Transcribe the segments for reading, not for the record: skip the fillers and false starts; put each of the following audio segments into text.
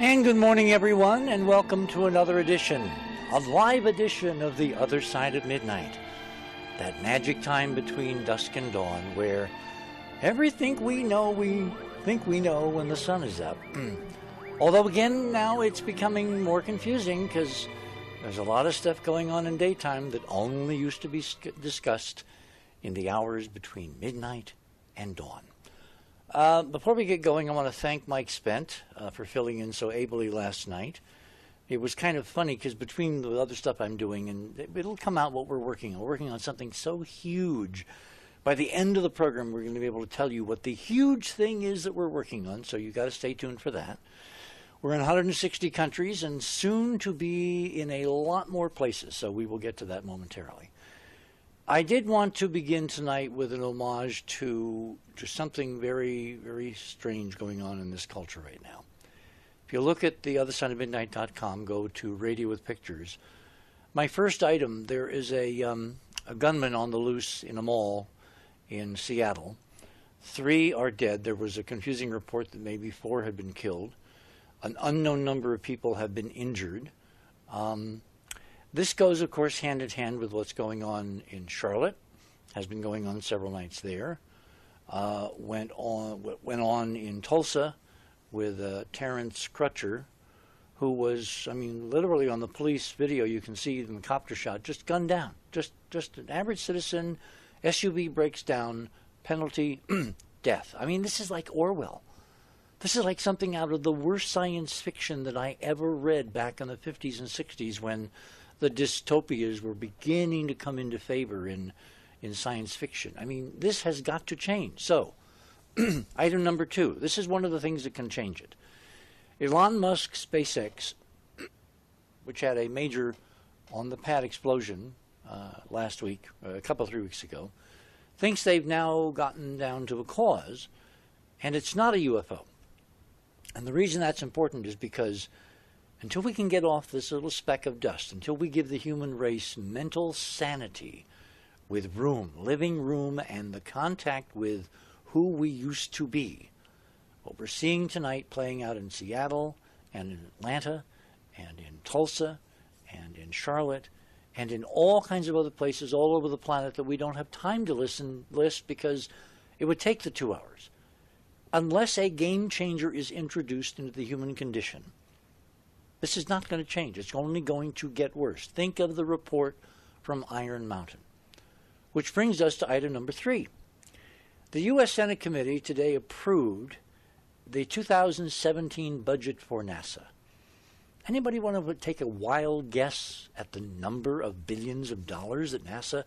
And good morning, everyone, and welcome to another edition, a live edition of The Other Side of Midnight. That magic time between dusk and dawn where everything we think we know when the sun is up. Although, again, now it's becoming more confusing because there's a lot of stuff going on in daytime that only used to be discussed in the hours between midnight and dawn. Before we get going, I want to thank Mike Spent for filling in so ably last night. It was kind of funny because between the other stuff I'm doing, and it'll come out what we're working on. We're working on something so huge. By the end of the program, we're going to be able to tell you what the huge thing is that we're working on, so you got to stay tuned for that. We're in 160 countries and soon to be in a lot more places, so we will get to that momentarily. I did want to begin tonight with an homage to something very, very strange going on in this culture right now. If you look at theothersideofmidnight.com, go to Radio with Pictures. My first item, there is a gunman on the loose in a mall in Seattle. 3 are dead. There was a confusing report that maybe 4 had been killed. An unknown number of people have been injured. This goes, of course, hand in hand with what's going on in Charlotte. Has been going on several nights there. Went on in Tulsa with Terrence Crutcher, who was, literally on the police video, you can see in the copter shot, just gunned down. Just an average citizen, SUV breaks down, penalty, death. This is like Orwell. This is like something out of the worst science fiction that I ever read back in the 50s and 60s when the dystopias were beginning to come into favor in science fiction. This has got to change. So, item number 2. This is one of the things that can change it. Elon Musk's SpaceX, which had a major on-the-pad explosion last week, a couple, 3 weeks ago, thinks they've now gotten down to a cause, and it's not a UFO. And the reason that's important is because until we can get off this little speck of dust, until we give the human race mental sanity with room, living room, and the contact with who we used to be, what we're seeing tonight playing out in Seattle and in Atlanta and in Tulsa and in Charlotte and in all kinds of other places all over the planet that we don't have time to list because it would take the 2 hours. Unless a game changer is introduced into the human condition, this is not going to change. It's only going to get worse. Think of the report from Iron Mountain. Which brings us to item number 3. The U.S. Senate Committee today approved the 2017 budget for NASA. Anybody want to take a wild guess at the number of billions of dollars that NASA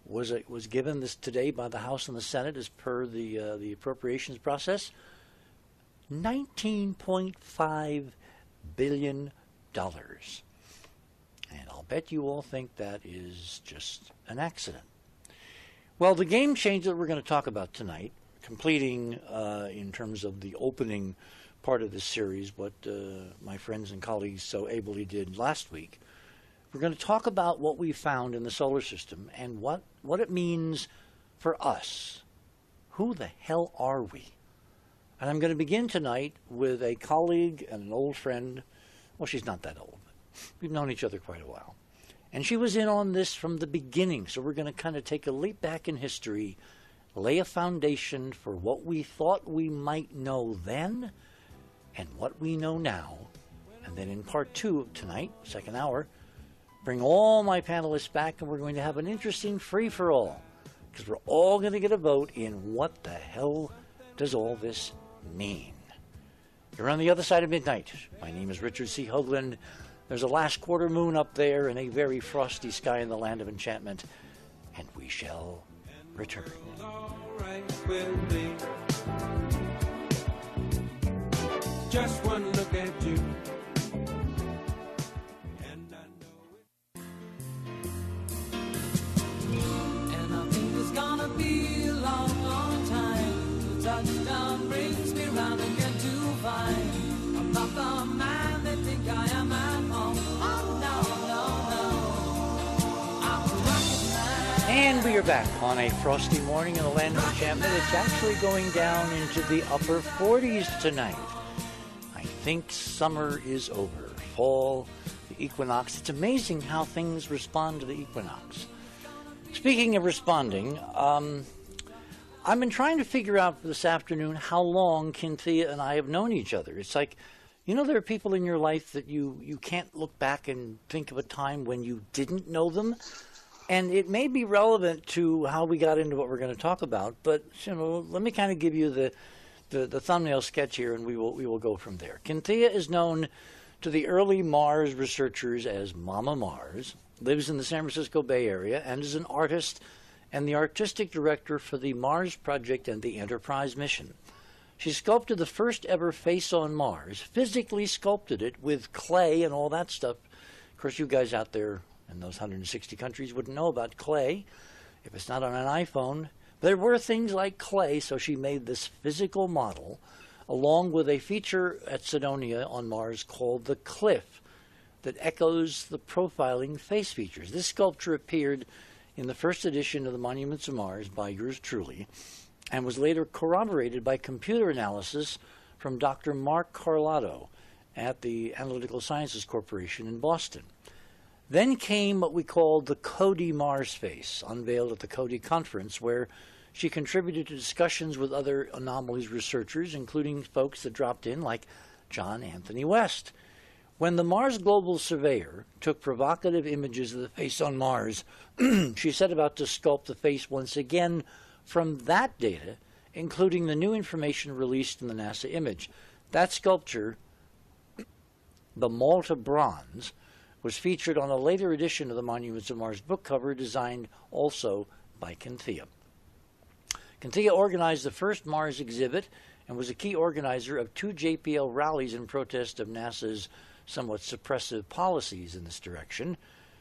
was given this today by the House and the Senate as per the appropriations process? $19.5 billion. And I'll bet you all think that is just an accident. Well, the game changer that we're going to talk about tonight, completing in terms of the opening part of this series, what my friends and colleagues so ably did last week, we're going to talk about what we found in the solar system and what it means for us. Who the hell are we? And I'm going to begin tonight with a colleague and an old friend. Well, she's not that old, but we've known each other quite a while. And she was in on this from the beginning, so we're going to kind of take a leap back in history, lay a foundation for what we thought we might know then and what we know now. And then in part 2 of tonight, second hour, bring all my panelists back and we're going to have an interesting free-for-all because we're all going to get a vote in what the hell does all this mean. You're on the other side of midnight. My name is Richard C. Hoagland. There's a last quarter moon up there and a very frosty sky in the land of enchantment, and we shall return. Just one look at you. And I think it's gonna be a long, long time. The touchdown brings me round again to find I'm not the man they think I am at home. Oh, no, I'm a rocket man. And we are back on a frosty morning in the land of enchantment. It's actually going down into the upper 40s tonight. I think summer is over. Fall, the equinox. It's amazing how things respond to the equinox. Speaking of responding, I've been trying to figure out this afternoon how long Cynthia and I have known each other. It's like, you know, there are people in your life that you can't look back and think of a time when you didn't know them. And it may be relevant to how we got into what we're going to talk about, but you know, let me kind of give you the thumbnail sketch here, and we will go from there. Cynthia is known to the early Mars researchers as Mama Mars, lives in the San Francisco Bay Area, and is an artist and the artistic director for the Mars Project and the Enterprise mission. She sculpted the first ever face on Mars, physically sculpted it with clay and all that stuff. Of course, you guys out there in those 160 countries wouldn't know about clay if it's not on an iPhone. There were things like clay, so she made this physical model along with a feature at Cydonia on Mars called the Cliff that echoes the profiling face features. This sculpture appeared in the first edition of the Monuments of Mars by yours truly and was later corroborated by computer analysis from Dr. Mark Carlotto at the Analytical Sciences Corporation in Boston. Then came what we called the Cody Mars face, unveiled at the Cody conference, where she contributed to discussions with other anomalies researchers, including folks that dropped in like John Anthony West. When the Mars Global Surveyor took provocative images of the face on Mars, she set about to sculpt the face once again from that data, including the new information released in the NASA image. That sculpture, the Malta Bronze, was featured on a later edition of the Monuments of Mars book cover, designed also by Cynthia. Cynthia organized the first Mars exhibit and was a key organizer of 2 JPL rallies in protest of NASA's somewhat suppressive policies in this direction.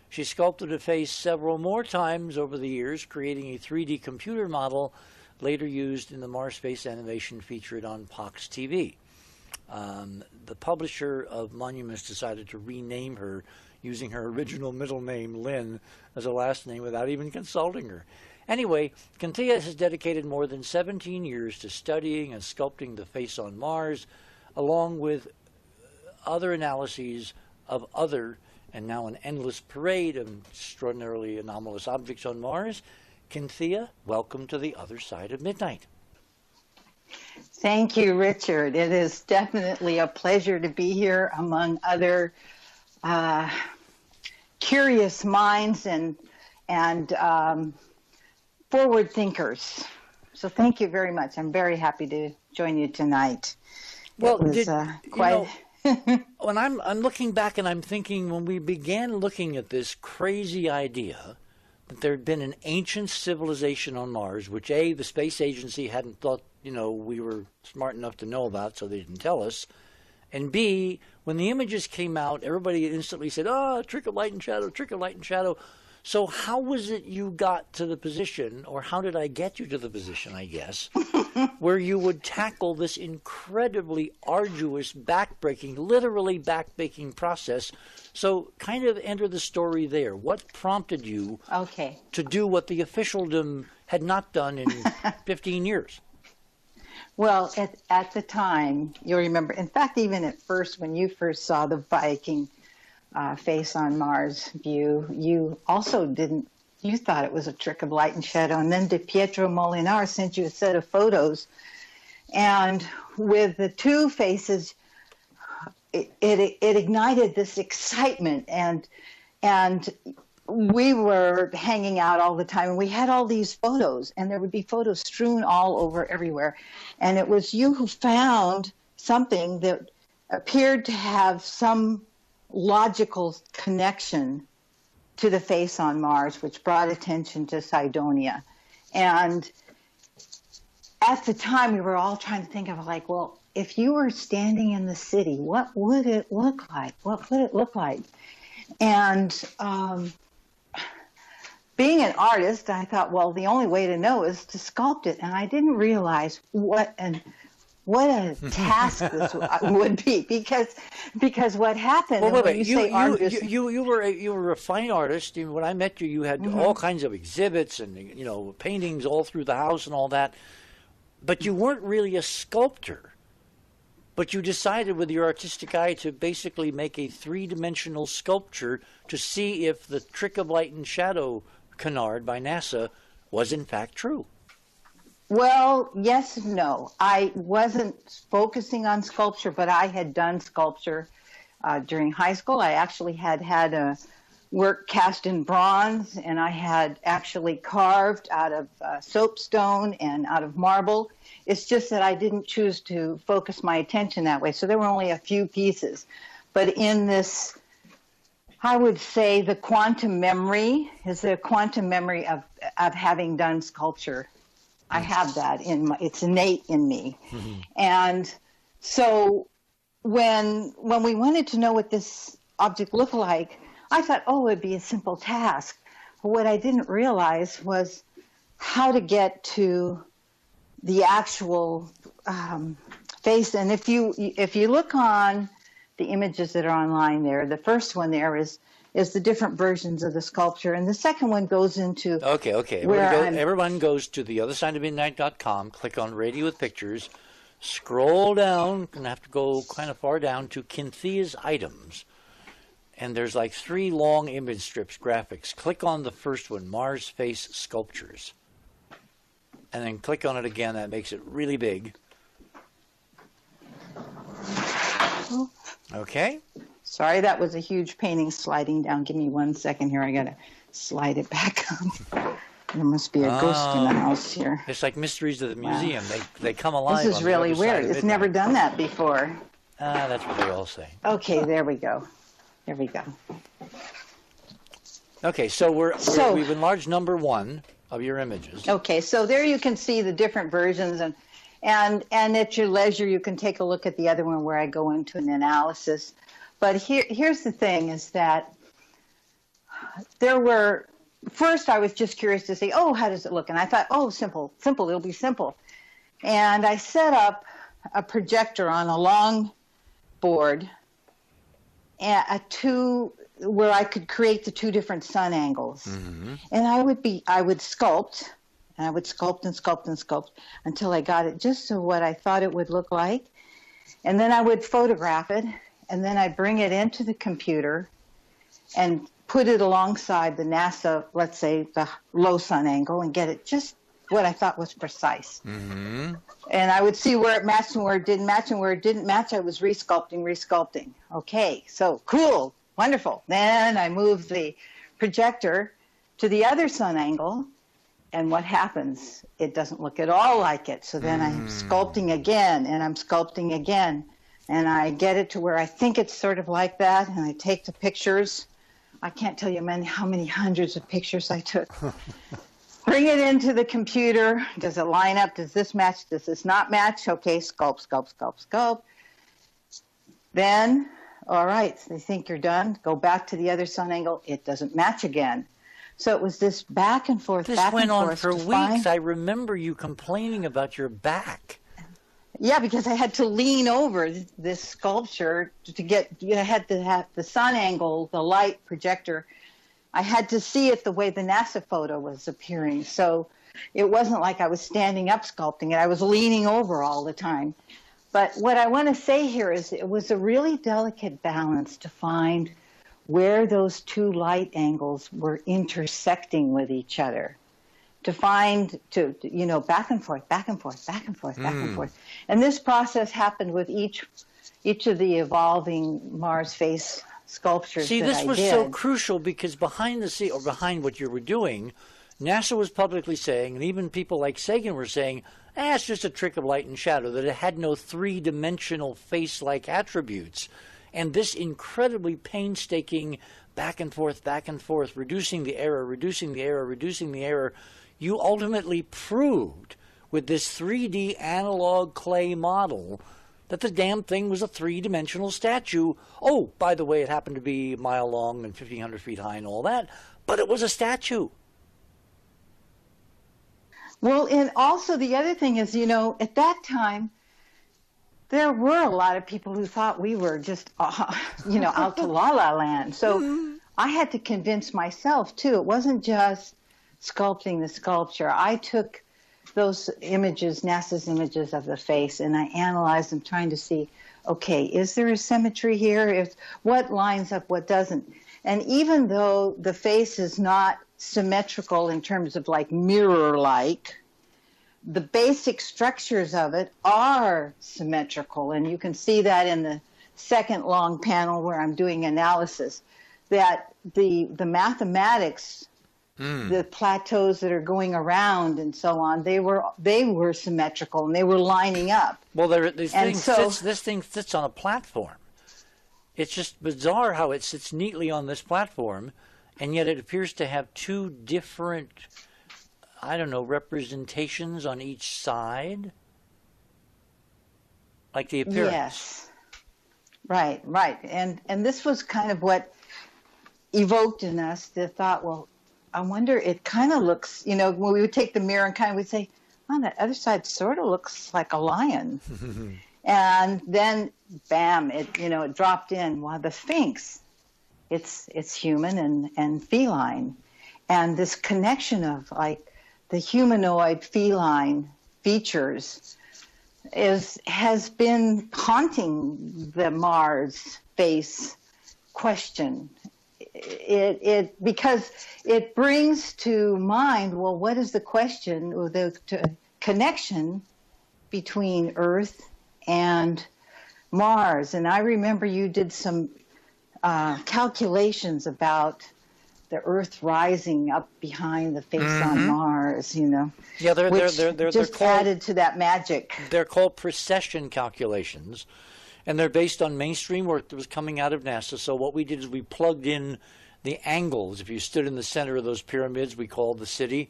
She sculpted a face several more times over the years, creating a 3D computer model later used in the Mars space animation featured on Pox TV. The publisher of Monuments decided to rename her using her original middle name, Lynn, as a last name without even consulting her. Anyway, Cynthia has dedicated more than 17 years to studying and sculpting the face on Mars, along with other analyses of other, and now an endless parade of extraordinarily anomalous objects on Mars. Cynthia, welcome to the other side of midnight. Thank you, Richard. It is definitely a pleasure to be here among other curious minds and forward thinkers. So thank you very much. I'm very happy to join you tonight. Well, it was quite. When I'm looking back and I'm thinking, when we began looking at this crazy idea that there had been an ancient civilization on Mars, which A, the space agency hadn't thought, we were smart enough to know about, so they didn't tell us. And B, when the images came out, everybody instantly said, trick of light and shadow, trick of light and shadow. So how was it you got to the position, or how did I get you to the position, I guess, where you would tackle this incredibly arduous, literally backbreaking process? So kind of enter the story there. What prompted you to do what the officialdom had not done in 15 years? Well, at the time, you'll remember, in fact, even at first, when you first saw the Viking face on Mars view, you also you thought it was a trick of light and shadow. And then Pietro Molinar sent you a set of photos. And with the 2 faces, it ignited this excitement. And we were hanging out all the time, and we had all these photos, and there would be photos strewn all over everywhere. And it was you who found something that appeared to have some logical connection to the face on Mars, which brought attention to Cydonia. And at the time, we were all trying to think of if you were standing in the city, what would it look like? What would it look like? And being an artist, I thought, well, the only way to know is to sculpt it. And I didn't realize what a task this would be, because what happened. Well, wait, you were a fine artist. When I met you, you had all kinds of exhibits and paintings all through the house and all that, but you weren't really a sculptor. but you decided with your artistic eye to basically make a three-dimensional sculpture to see if the trick of light and shadow canard by NASA was in fact true. Well, yes and no. I wasn't focusing on sculpture, but I had done sculpture during high school. I actually had a work cast in bronze, and I had actually carved out of soapstone and out of marble. It's just that I didn't choose to focus my attention that way. So there were only a few pieces. But in this, I would say the quantum memory is the quantum memory of having done sculpture. I have that it's innate in me. Mm-hmm. And so when we wanted to know what this object looked like, I thought, oh, it would be a simple task. But what I didn't realize was how to get to the actual face. And if you look on the images that are online there, the first one there is the different versions of the sculpture, and the second one goes into okay. Everyone goes to theothersideofmidnight.com, click on Radio with Pictures, scroll down, and have to go kind of far down to Cynthia's items, and there's like 3 long image strips, graphics. Click on the first one, Mars Face Sculptures, and then click on it again. That makes it really big. Okay. Sorry, that was a huge painting sliding down. Give me 1 second here. I got to slide it back up. There must be a ghost in the house here. It's like Mysteries of the Museum. Wow. They come alive. This is really weird. It's never done that before. That's what they all say. Okay, there we go. There we go. Okay, so we've enlarged number 1 of your images. Okay, so there you can see the different versions, and at your leisure you can take a look at the other one where I go into an analysis. But here's the thing, is that first I was just curious to say, oh, how does it look? And I thought, oh, simple, it'll be simple. And I set up a projector on a long board where I could create the 2 different sun angles. Mm-hmm. And I would sculpt, and I would sculpt and sculpt and sculpt until I got it just to what I thought it would look like. And then I would photograph it. And then I bring it into the computer and put it alongside the NASA, let's say, the low sun angle, and get it just what I thought was precise. Mm-hmm. And I would see where it matched and where it didn't match, and where it didn't match, I was resculpting. Okay, so cool, wonderful. Then I move the projector to the other sun angle, and what happens? It doesn't look at all like it. So then I'm sculpting again, and I'm sculpting again. And I get it to where I think it's sort of like that, and I take the pictures. I can't tell you how many hundreds of pictures I took. Bring it into the computer. Does it line up? Does this match? Does this not match? Okay, sculpt, sculpt, sculpt, sculpt. Then, all right, they think you're done. Go back to the other sun angle. It doesn't match again. So it was this back and forth, back and forth. This went on for weeks. I remember you complaining about your back. Yeah, because I had to lean over this sculpture to get, I had to have the sun angle, the light projector. I had to see it the way the NASA photo was appearing. So it wasn't like I was standing up sculpting it. I was leaning over all the time. But what I want to say here is it was a really delicate balance to find where those 2 light angles were intersecting with each other. To find, back and forth, back and forth, back and forth, back and forth. And this process happened with each of the evolving Mars face sculptures. See, this was so crucial because behind the scene, or behind what you were doing, NASA was publicly saying, and even people like Sagan were saying, it's just a trick of light and shadow, that it had no 3-dimensional face-like attributes. And this incredibly painstaking back and forth, reducing the error, reducing the error, reducing the error, you ultimately proved with this 3D analog clay model that the damn thing was a 3-dimensional statue. Oh, by the way, it happened to be a mile long and 1,500 feet high and all that, but it was a statue. Well, and also the other thing is, at that time, there were a lot of people who thought we were just, out to La La Land. So I had to convince myself, too. It wasn't just sculpting the sculpture. I took those images, NASA's images of the face, and I analyzed them, trying to see okay, is there a symmetry here? What lines up, what doesn't? And even though the face is not symmetrical in terms of like mirror-like, the basic structures of it are symmetrical. And you can see that in the second long panel where I'm doing analysis, that the mathematics, the plateaus that are going around and so on, they were symmetrical and they were lining up. Well, this thing sits on a platform. It's just bizarre how it sits neatly on this platform, and yet it appears to have two different, I don't know, representations on each side, like the appearance. Yes, right. And this was kind of what evoked in us the thought, well, I wonder, it kind of looks, when we would take the mirror and kind of would say, on that other side sort of looks like a lion. And then, bam, it dropped in. Well, the Sphinx, it's human and feline. And this connection of like the humanoid feline features has been haunting the Mars face question. Because it brings to mind, well, what is the question, or the connection between Earth and Mars? And I remember you did some calculations about the Earth rising up behind the face on Mars, Yeah, they're just called, added to that magic. They're called precession calculations, and they're based on mainstream work that was coming out of NASA. So what we did is we plugged in the angles. If you stood in the center of those pyramids we called the city,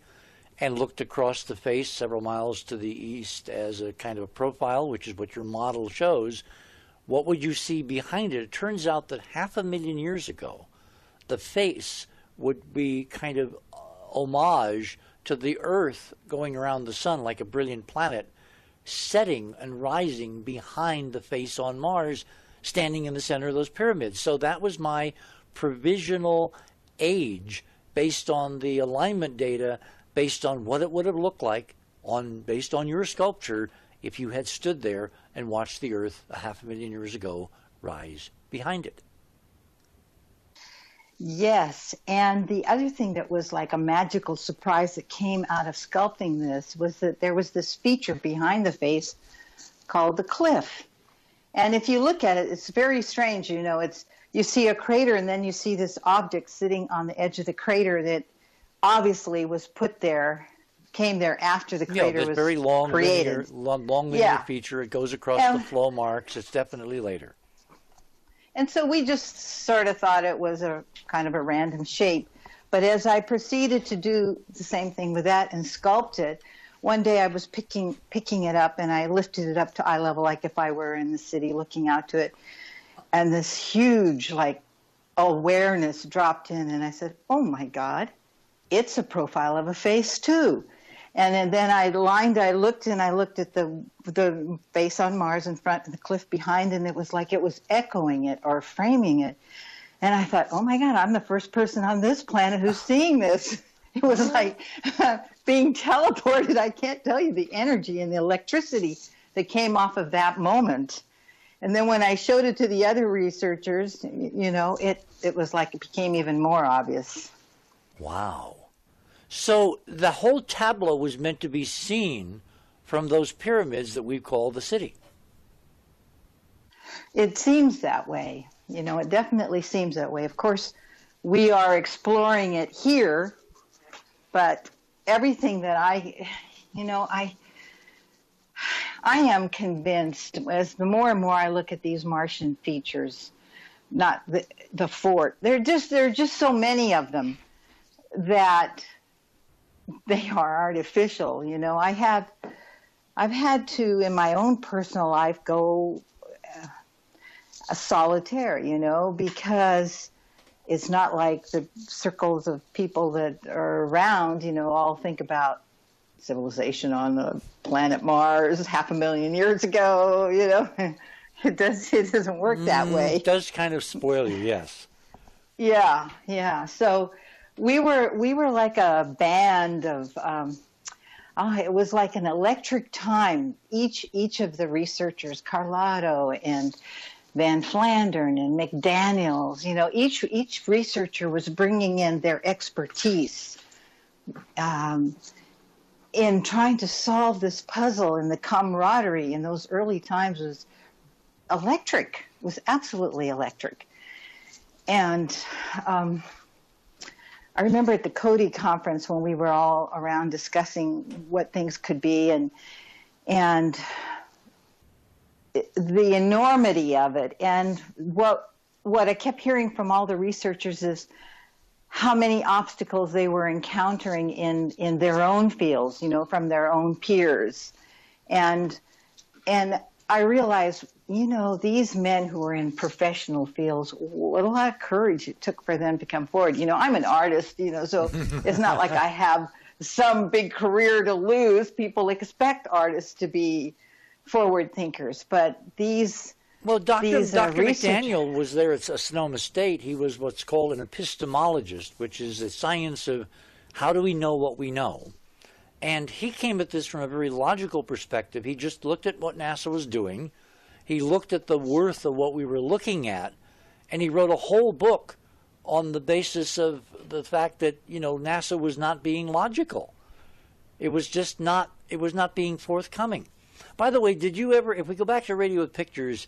and looked across the face several miles to the east as a kind of a profile, which is what your model shows, what would you see behind it? It turns out that 500,000 years ago, the face would be kind of homage to the Earth going around the sun like a brilliant planet, setting and rising behind the face on Mars, standing in the center of those pyramids. So that was my provisional age based on the alignment data, based on what it would have looked like, based on your sculpture, if you had stood there and watched the Earth 500,000 years ago rise behind it. Yes, and the other thing that was like a magical surprise that came out of sculpting this was that there was this feature behind the face called the cliff. And if you look at it, it's very strange. You see a crater, and then you see this object sitting on the edge of the crater that obviously was came there after the crater was very long created. Long linear feature. It goes across the flow marks. It's definitely later. And so we just sort of thought it was a kind of a random shape. But as I proceeded to do the same thing with that and sculpt it, one day I was picking it up, and I lifted it up to eye level, like if I were in the city looking out to it. And this huge, awareness dropped in, and I said, oh, my God, it's a profile of a face, too. And then I looked at the face on Mars in front and the cliff behind, and it was like it was echoing it or framing it. And I thought, oh, my God, I'm the first person on this planet who's seeing this. It was like being teleported. I can't tell you the energy and the electricity that came off of that moment. And then when I showed it to the other researchers, it was like it became even more obvious. Wow. So the whole tableau was meant to be seen from those pyramids that we call the city. It seems that way. It definitely seems that way. Of course, we are exploring it here, but everything that I am convinced, as the more and more I look at these Martian features, not the fort, there are just so many of them that they are artificial. I've had to, in my own personal life, go a solitaire, because it's not like the circles of people that are around, all think about civilization on the planet Mars 500,000 years ago. It doesn't work that way. It does kind of spoil you, yes. Yeah. So we were like a band of it was like an electric time. Each of the researchers, Carlotto and Van Flandern and McDaniels, each researcher was bringing in their expertise in trying to solve this puzzle, and the camaraderie in those early times was electric, was absolutely electric. And I remember at the Cody conference when we were all around discussing what things could be, and the enormity of it. And what I kept hearing from all the researchers is how many obstacles they were encountering in their own fields, from their own peers. And I realized, these men who were in professional fields, what a lot of courage it took for them to come forward. I'm an artist, so it's not like I have some big career to lose. People expect artists to be forward thinkers, but these... Well, Dr. McDaniel was there at Sonoma State. He was what's called an epistemologist, which is the science of how do we know what we know. And he came at this from a very logical perspective. He just looked at what NASA was doing. He looked at the worth of what we were looking at, and he wrote a whole book on the basis of the fact that, NASA was not being logical. It was just not, it was not being forthcoming. By the way, did you ever, if we go back to Radio with Pictures,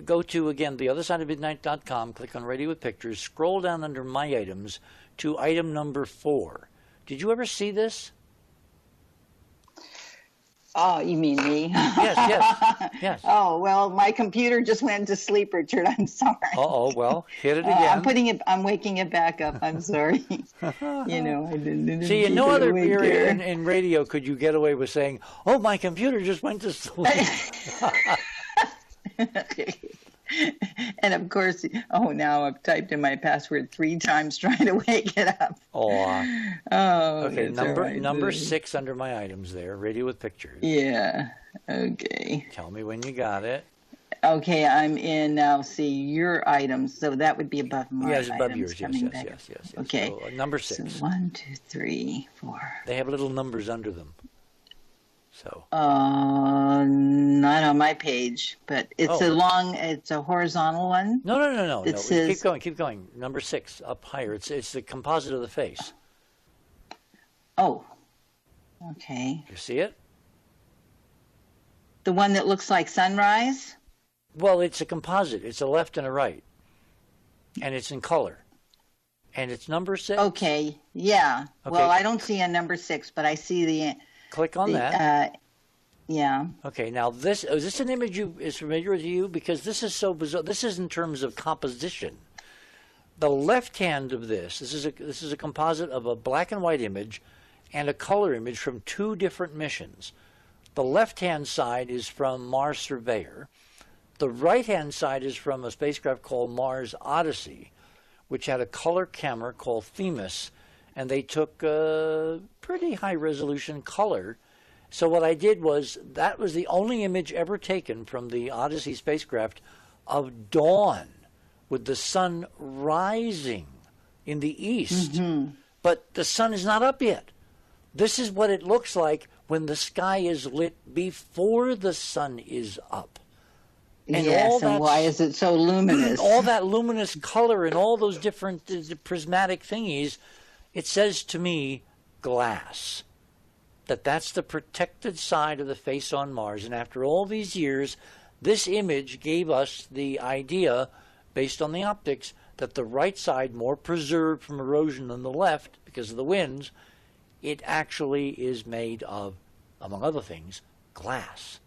go to, again, theothersideofmidnight.com, click on Radio with Pictures, scroll down under My Items to item number 4. Did you ever see this? Oh, you mean me? Yes. Oh, well, my computer just went into sleep, Richard. I'm sorry. Well, hit it again. I'm waking it back up. I'm sorry. I didn't See, in no other area in radio could you get away with saying, "Oh, my computer just went to sleep." And of course, now I've typed in my password 3 times trying to wake it up. Okay, number 6 under My Items there, Radio with Pictures. Yeah, okay. Tell me when you got it. Okay, I'm in now. See your items, so that would be above my items. Yes, above yours. Yes. Okay, so, number 6. So 1, 2, 3, 4. They have little numbers under them. So. Not on my page, but it's it's a horizontal one. No. It says, keep going. Number 6, up higher. It's the composite of the face. Oh, okay. You see it? The one that looks like sunrise? Well, it's a composite. It's a left and a right. And it's in color. And it's number 6. Okay, yeah. Okay. Well, I don't see a number 6, but I see the... Click on that. Yeah. Okay, now is this an image is familiar to you? Because this is so bizarre. This is in terms of composition. The left hand of this is a composite of a black and white image and a color image from 2 different missions. The left-hand side is from Mars Surveyor. The right-hand side is from a spacecraft called Mars Odyssey, which had a color camera called Themis, and they took pretty high-resolution color. So what I did was, that was the only image ever taken from the Odyssey spacecraft of dawn, with the sun rising in the east. Mm-hmm. But the sun is not up yet. This is what it looks like when the sky is lit before the sun is up. And yes, and why is it so luminous? All that luminous color and all those different prismatic thingies, it says to me, glass. That's the protected side of the face on Mars. And after all these years, this image gave us the idea, based on the optics, that the right side, more preserved from erosion than the left because of the winds, it actually is made of, among other things, glass.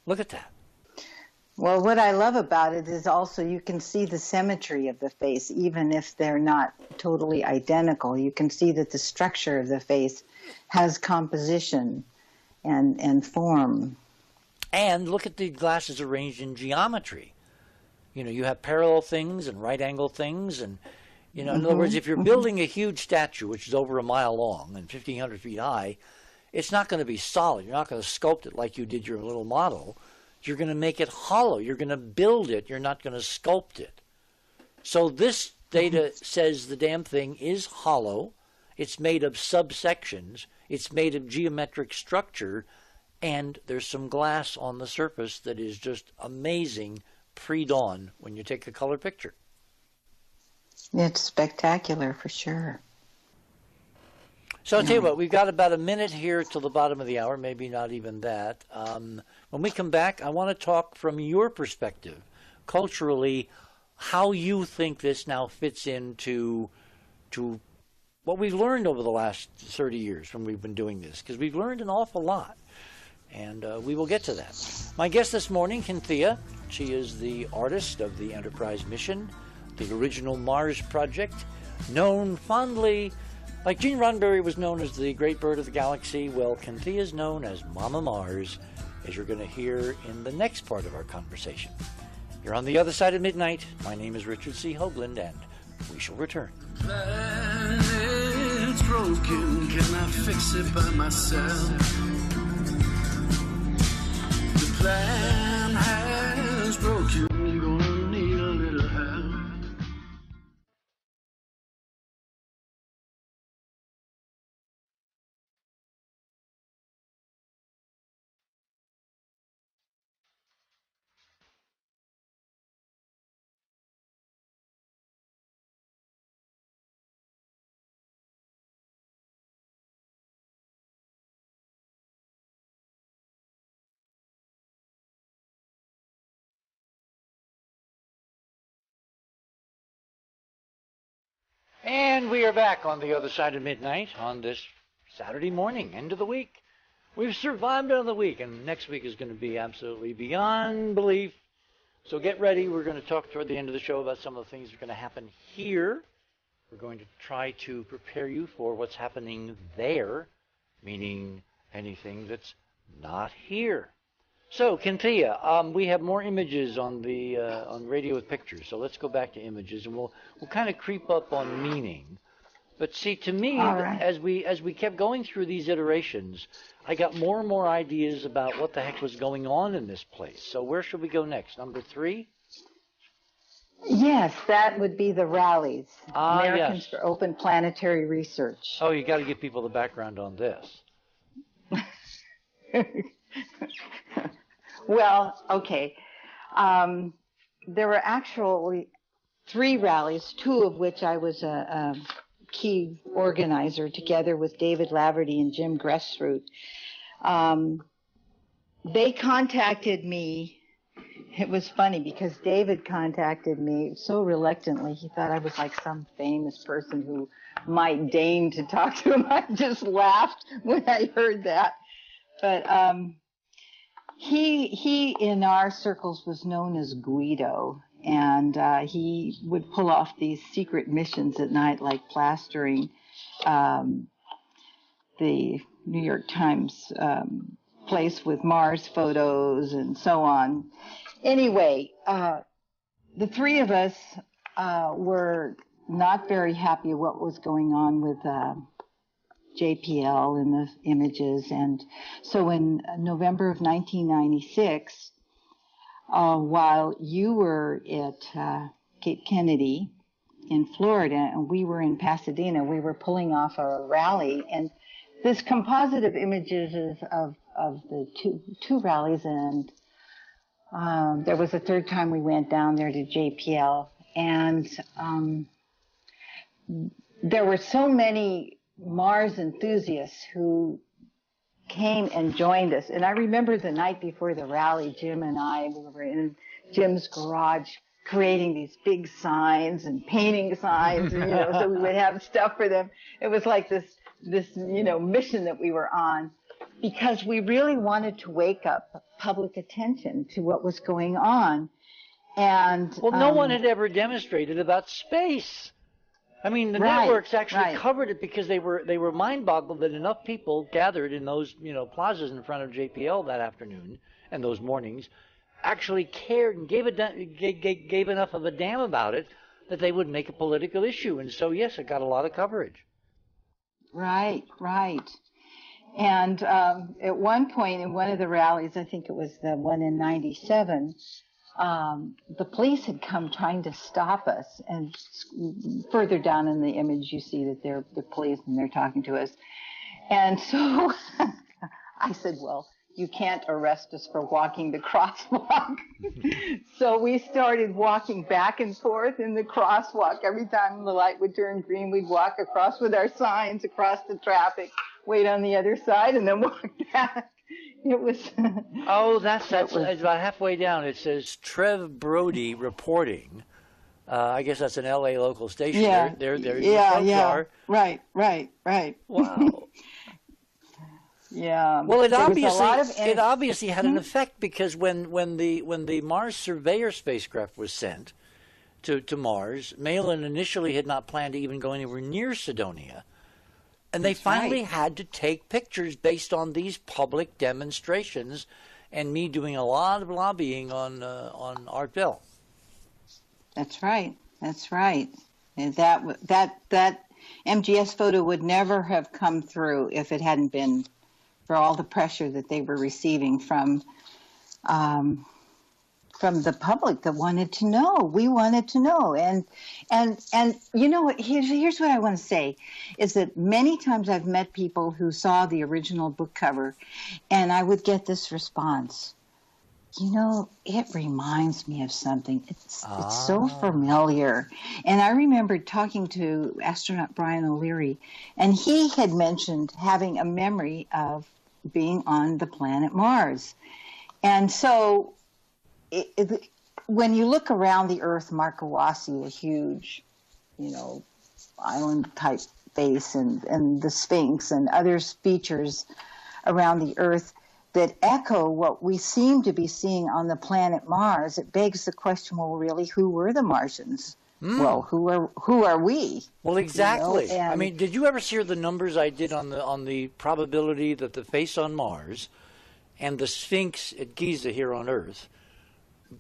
Look at that. Well, what I love about it is also you can see the symmetry of the face, even if they're not totally identical. You can see that the structure of the face has composition and form. And look at the glasses arranged in geometry. You have parallel things and right-angle things, and in other words, if you're building a huge statue, which is over a mile long and 1,500 feet high, it's not going to be solid. You're not going to sculpt it like you did your little model. You're going to make it hollow. You're going to build it. You're not going to sculpt it. So this data says the damn thing is hollow, It's made of subsections. It's made of geometric structure. And there's some glass on the surface that is just amazing pre-dawn when you take a color picture. It's spectacular for sure. So I'll tell you what, we've got about a minute here till the bottom of the hour, maybe not even that. When we come back, I want to talk from your perspective, culturally, how you think this now fits into what we've learned over the last 30 years when we've been doing this, because we've learned an awful lot. And we will get to that. My guest this morning, Cynthia, she is the artist of the Enterprise mission, the original Mars project, known fondly, like Gene Roddenberry was known as the great bird of the galaxy. Well, Cynthia is known as Mama Mars, as you're going to hear in the next part of our conversation. You're on the other side of midnight. My name is Richard C. Hoagland, and we shall return. Planet's broken, can I fix it by myself? The plan has broken, you're gonna need a little help. And we are back on the other side of midnight on this Saturday morning, end of the week. We've survived another week, and next week is going to be absolutely beyond belief. So get ready. We're going to talk toward the end of the show about some of the things that are going to happen here. We're going to try to prepare you for what's happening there, meaning anything that's not here. So, Cynthia, we have more images on the on Radio with Pictures. So let's go back to images, and we'll kind of creep up on meaning. But see, to me, right, as we kept going through these iterations, I got more and more ideas about what the heck was going on in this place. So where should we go next? Number 3? Yes, that would be the rallies. Americans yes. for Open Planetary Research. Oh, you got to give people the background on this. Well, okay. There were actually 3 rallies, 2 of which I was a key organizer together with David Laverty and Jim Gressroot. They contacted me. It was funny because David contacted me so reluctantly. He thought I was like some famous person who might deign to talk to him. I just laughed when I heard that. But he in our circles was known as Guido, and he would pull off these secret missions at night, like plastering the New York Times place with Mars photos and so on. Anyway, the 3 of us were not very happy what was going on with JPL and the images. And so in November of 1996, while you were at Cape Kennedy in Florida and we were in Pasadena, we were pulling off a rally. And this composite of images is of the two rallies. And there was a third time we went down there to JPL. And there were so many Mars enthusiasts who came and joined us. And I remember the night before the rally, Jim and I, we were in Jim's garage creating these big signs and painting signs, and, so we would have stuff for them. It was like this mission that we were on, because we really wanted to wake up public attention to what was going on. And well, no one had ever demonstrated about space. I mean, the networks actually covered it because they were mind-boggled that enough people gathered in those plazas in front of JPL that afternoon and those mornings actually cared and gave enough of a damn about it that they would make a political issue. And so, yes, it got a lot of coverage. Right. And at one point in one of the rallies, I think it was the one in 97, the police had come trying to stop us. And further down in the image, you see that they're the police and they're talking to us. And so I said, well, you can't arrest us for walking the crosswalk. So we started walking back and forth in the crosswalk. Every time the light would turn green, we'd walk across with our signs across the traffic, wait on the other side, and then walk back. It was. Oh, that's about halfway down. It says Trev Brody reporting. I guess that's an L.A. local station. Yeah. There Yeah. are. Right. Wow. Yeah. Well, it obviously had an effect, because when the Mars Surveyor spacecraft was sent to Mars, Malin initially had not planned to even go anywhere near Cydonia, and they finally had to take pictures based on these public demonstrations, and me doing a lot of lobbying on Art Bell. That's right. And that MGS photo would never have come through if it hadn't been for all the pressure that they were receiving from the public that wanted to know. We wanted to know. And you know what, here's what I want to say, is that many times I've met people who saw the original book cover, and I would get this response. You know, it reminds me of something. It's so familiar. And I remember talking to astronaut Brian O'Leary, and he had mentioned having a memory of being on the planet Mars. And so when you look around the Earth, Markowasi, a huge, island-type base, and the Sphinx and other features around the Earth that echo what we seem to be seeing on the planet Mars, it begs the question, well, really, who were the Martians? Well, who are we? Well, exactly. And, I mean, did you ever hear the numbers I did on the probability that the face on Mars and the Sphinx at Giza here on Earth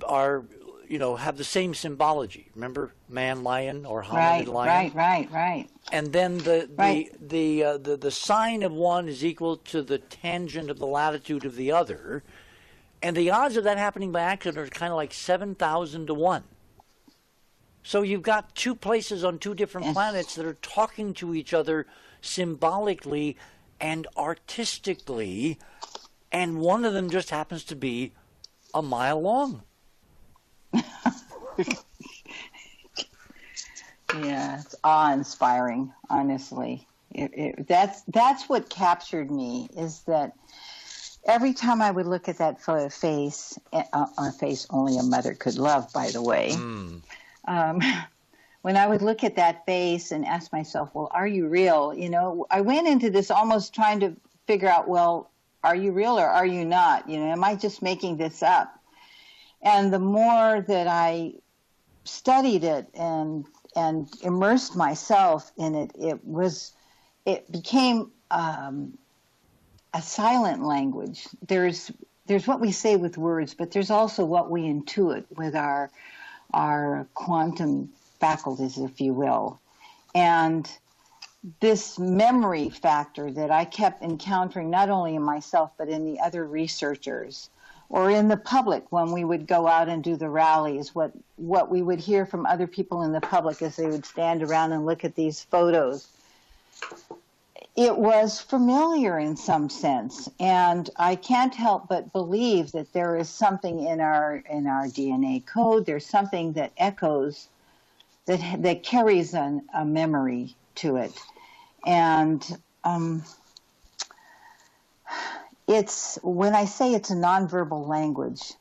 are, have the same symbology? Remember, man, lion, or hominid lion? Right. And then the sine of one is equal to the tangent of the latitude of the other, and the odds of that happening by accident are kind of like 7,000 to 1. So you've got two places on two different planets that are talking to each other symbolically and artistically, and one of them just happens to be a mile long. Yeah, it's awe-inspiring, honestly. That's what captured me, is that every time I would look at that face, a face only a mother could love, by the way, when I would look at that face and ask myself, well, are you real? I went into this almost trying to figure out, well, are you real or are you not? Am I just making this up? And the more that I studied it and immersed myself in it, it became a silent language. There's what we say with words, but there's also what we intuit with our quantum faculties, if you will. And this memory factor that I kept encountering, not only in myself, but in the other researchers, or in the public when we would go out and do the rallies, what we would hear from other people in the public as they would stand around and look at these photos. It was familiar in some sense, and I can't help but believe that there is something in our DNA code. There's something that echoes, that carries a memory to it, and it's, when I say it's a nonverbal language,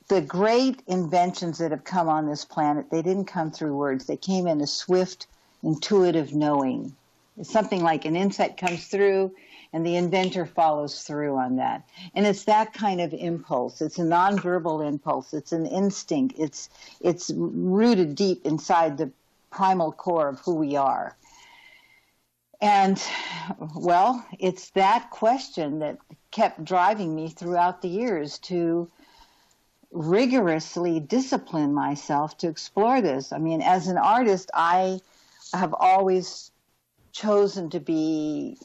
the great inventions that have come on this planet, they didn't come through words. They came in a swift, intuitive knowing. It's something like an insight comes through and the inventor follows through on that. And it's that kind of impulse. It's a nonverbal impulse. It's an instinct. It's rooted deep inside the primal core of who we are. And, well, it's that question that kept driving me throughout the years to rigorously discipline myself to explore this. I mean, as an artist, I have always chosen to be,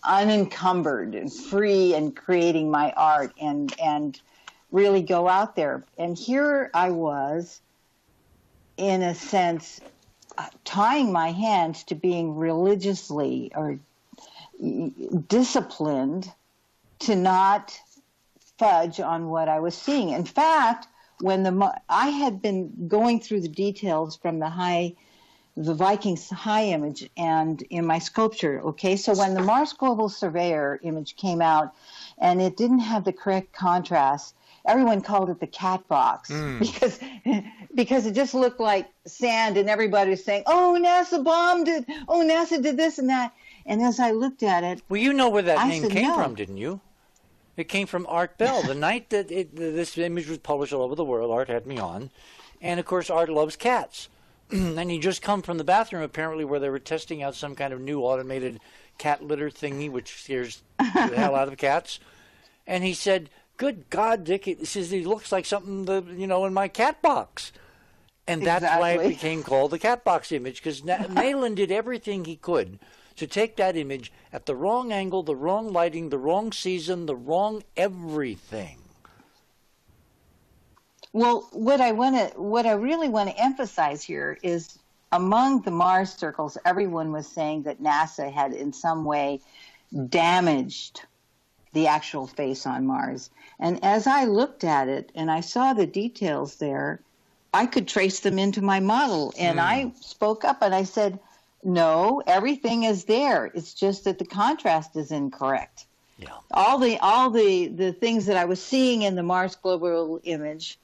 unencumbered and free in creating my art and really go out there. And here I was, in a sense, tying my hands to being religiously or disciplined to not fudge on what I was seeing. In fact, when I had been going through the details from the Vikings high image and in my sculpture, okay? So when the Mars Global Surveyor image came out and it didn't have the correct contrast, everyone called it the cat box because it just looked like sand, and everybody was saying, "Oh, NASA bombed it. Oh, NASA did this and that." And as I looked at it, well, you know where that name came from, didn't you? It came from Art Bell. The night that this image was published all over the world, Art had me on, and of course, Art loves cats. And he just come from the bathroom, apparently, where they were testing out some kind of new automated cat litter thingy, which scares the hell out of cats. And he said, "Good God, Dick!" He says he looks like something, in my cat box. And that's why it became called the cat box image, because Malin did everything he could to take that image at the wrong angle, the wrong lighting, the wrong season, the wrong everything. Well, what I really want to emphasize here is among the Mars circles, everyone was saying that NASA had in some way damaged the actual face on Mars. And as I looked at it and I saw the details there, I could trace them into my model. And I spoke up and I said, "No, everything is there. It's just that the contrast is incorrect." Yeah. All the things that I was seeing in the Mars Global image,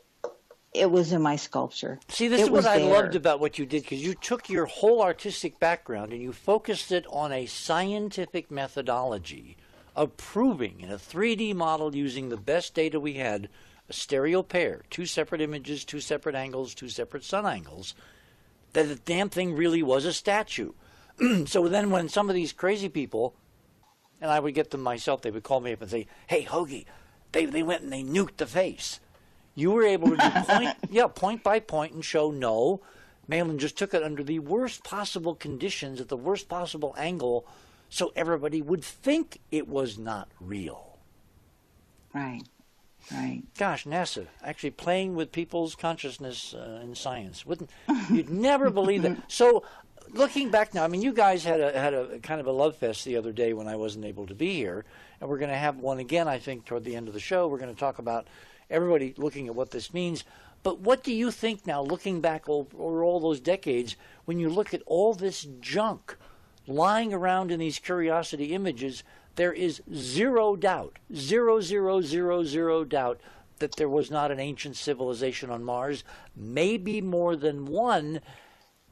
it was in my sculpture. See, this is what I loved about what you did, because you took your whole artistic background and you focused it on a scientific methodology of proving in a 3D model using the best data we had, a stereo pair, 2 separate images, 2 separate angles, 2 separate sun angles, that the damn thing really was a statue. So then when some of these crazy people, and I would get them myself, they would call me up and say, "Hey, Hoagie, they went and they nuked the face." You were able to do point by point and show, no, Malin just took it under the worst possible conditions at the worst possible angle so everybody would think it was not real. Right. Gosh, NASA actually playing with people's consciousness in science. You'd never believe that. So looking back now, I mean, you guys had a kind of a love fest the other day when I wasn't able to be here, and we're going to have one again, I think, toward the end of the show. We're going to talk about everybody looking at what this means. But what do you think now, looking back over all those decades, when you look at all this junk lying around in these curiosity images, there is zero doubt, zero doubt that there was not an ancient civilization on Mars, maybe more than one.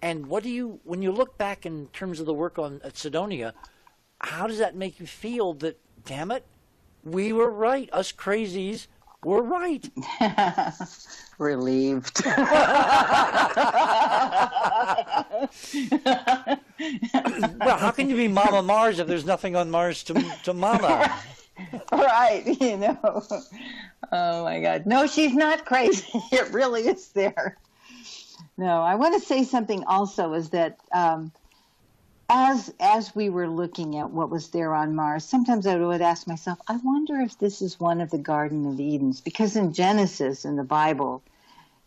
And when you look back in terms of the work at Cydonia, how does that make you feel that, damn it, we were right, us crazies were right? Relieved. Well, how can you be Mama Mars if there's nothing on Mars to Mama? Right, Oh my God. No, she's not crazy. It really is there. No, I want to say something also is that as we were looking at what was there on Mars, sometimes I would ask myself, I wonder if this is one of the Garden of Edens, because in Genesis, in the Bible,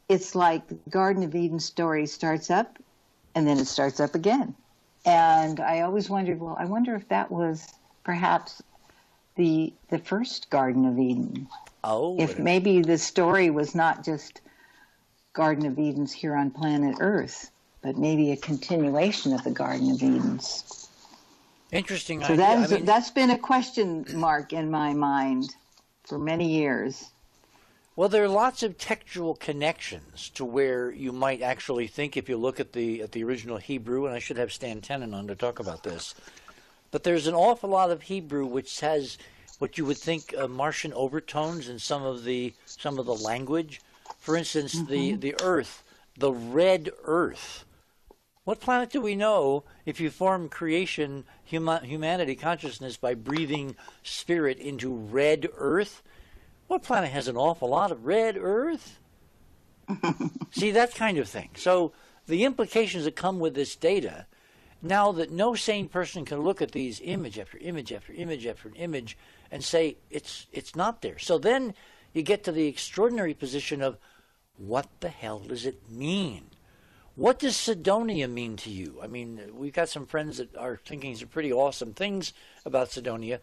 it's like the Garden of Eden story starts up and then it starts up again. And I always wondered, well, I wonder if that was perhaps the first Garden of Eden. Oh. If maybe the story was not just Garden of Edens here on planet Earth, but maybe a continuation of the Garden of Edens. Interesting so idea. That's been a question mark in my mind for many years. Well, there are lots of textual connections to where you might actually think, if you look at the original Hebrew, and I should have Stan Tenen on to talk about this, but there's an awful lot of Hebrew which has what you would think Martian overtones in some of the language. For instance, the Earth, the red Earth. What planet do we know if you form creation, humanity, consciousness by breathing spirit into red Earth? What planet has an awful lot of red Earth? See, that kind of thing. So the implications that come with this data, now that no sane person can look at these image after image after image after image and say it's not there. So then you get to the extraordinary position of, what the hell does it mean? What does Cydonia mean to you? I mean, we've got some friends that are thinking some pretty awesome things about Cydonia.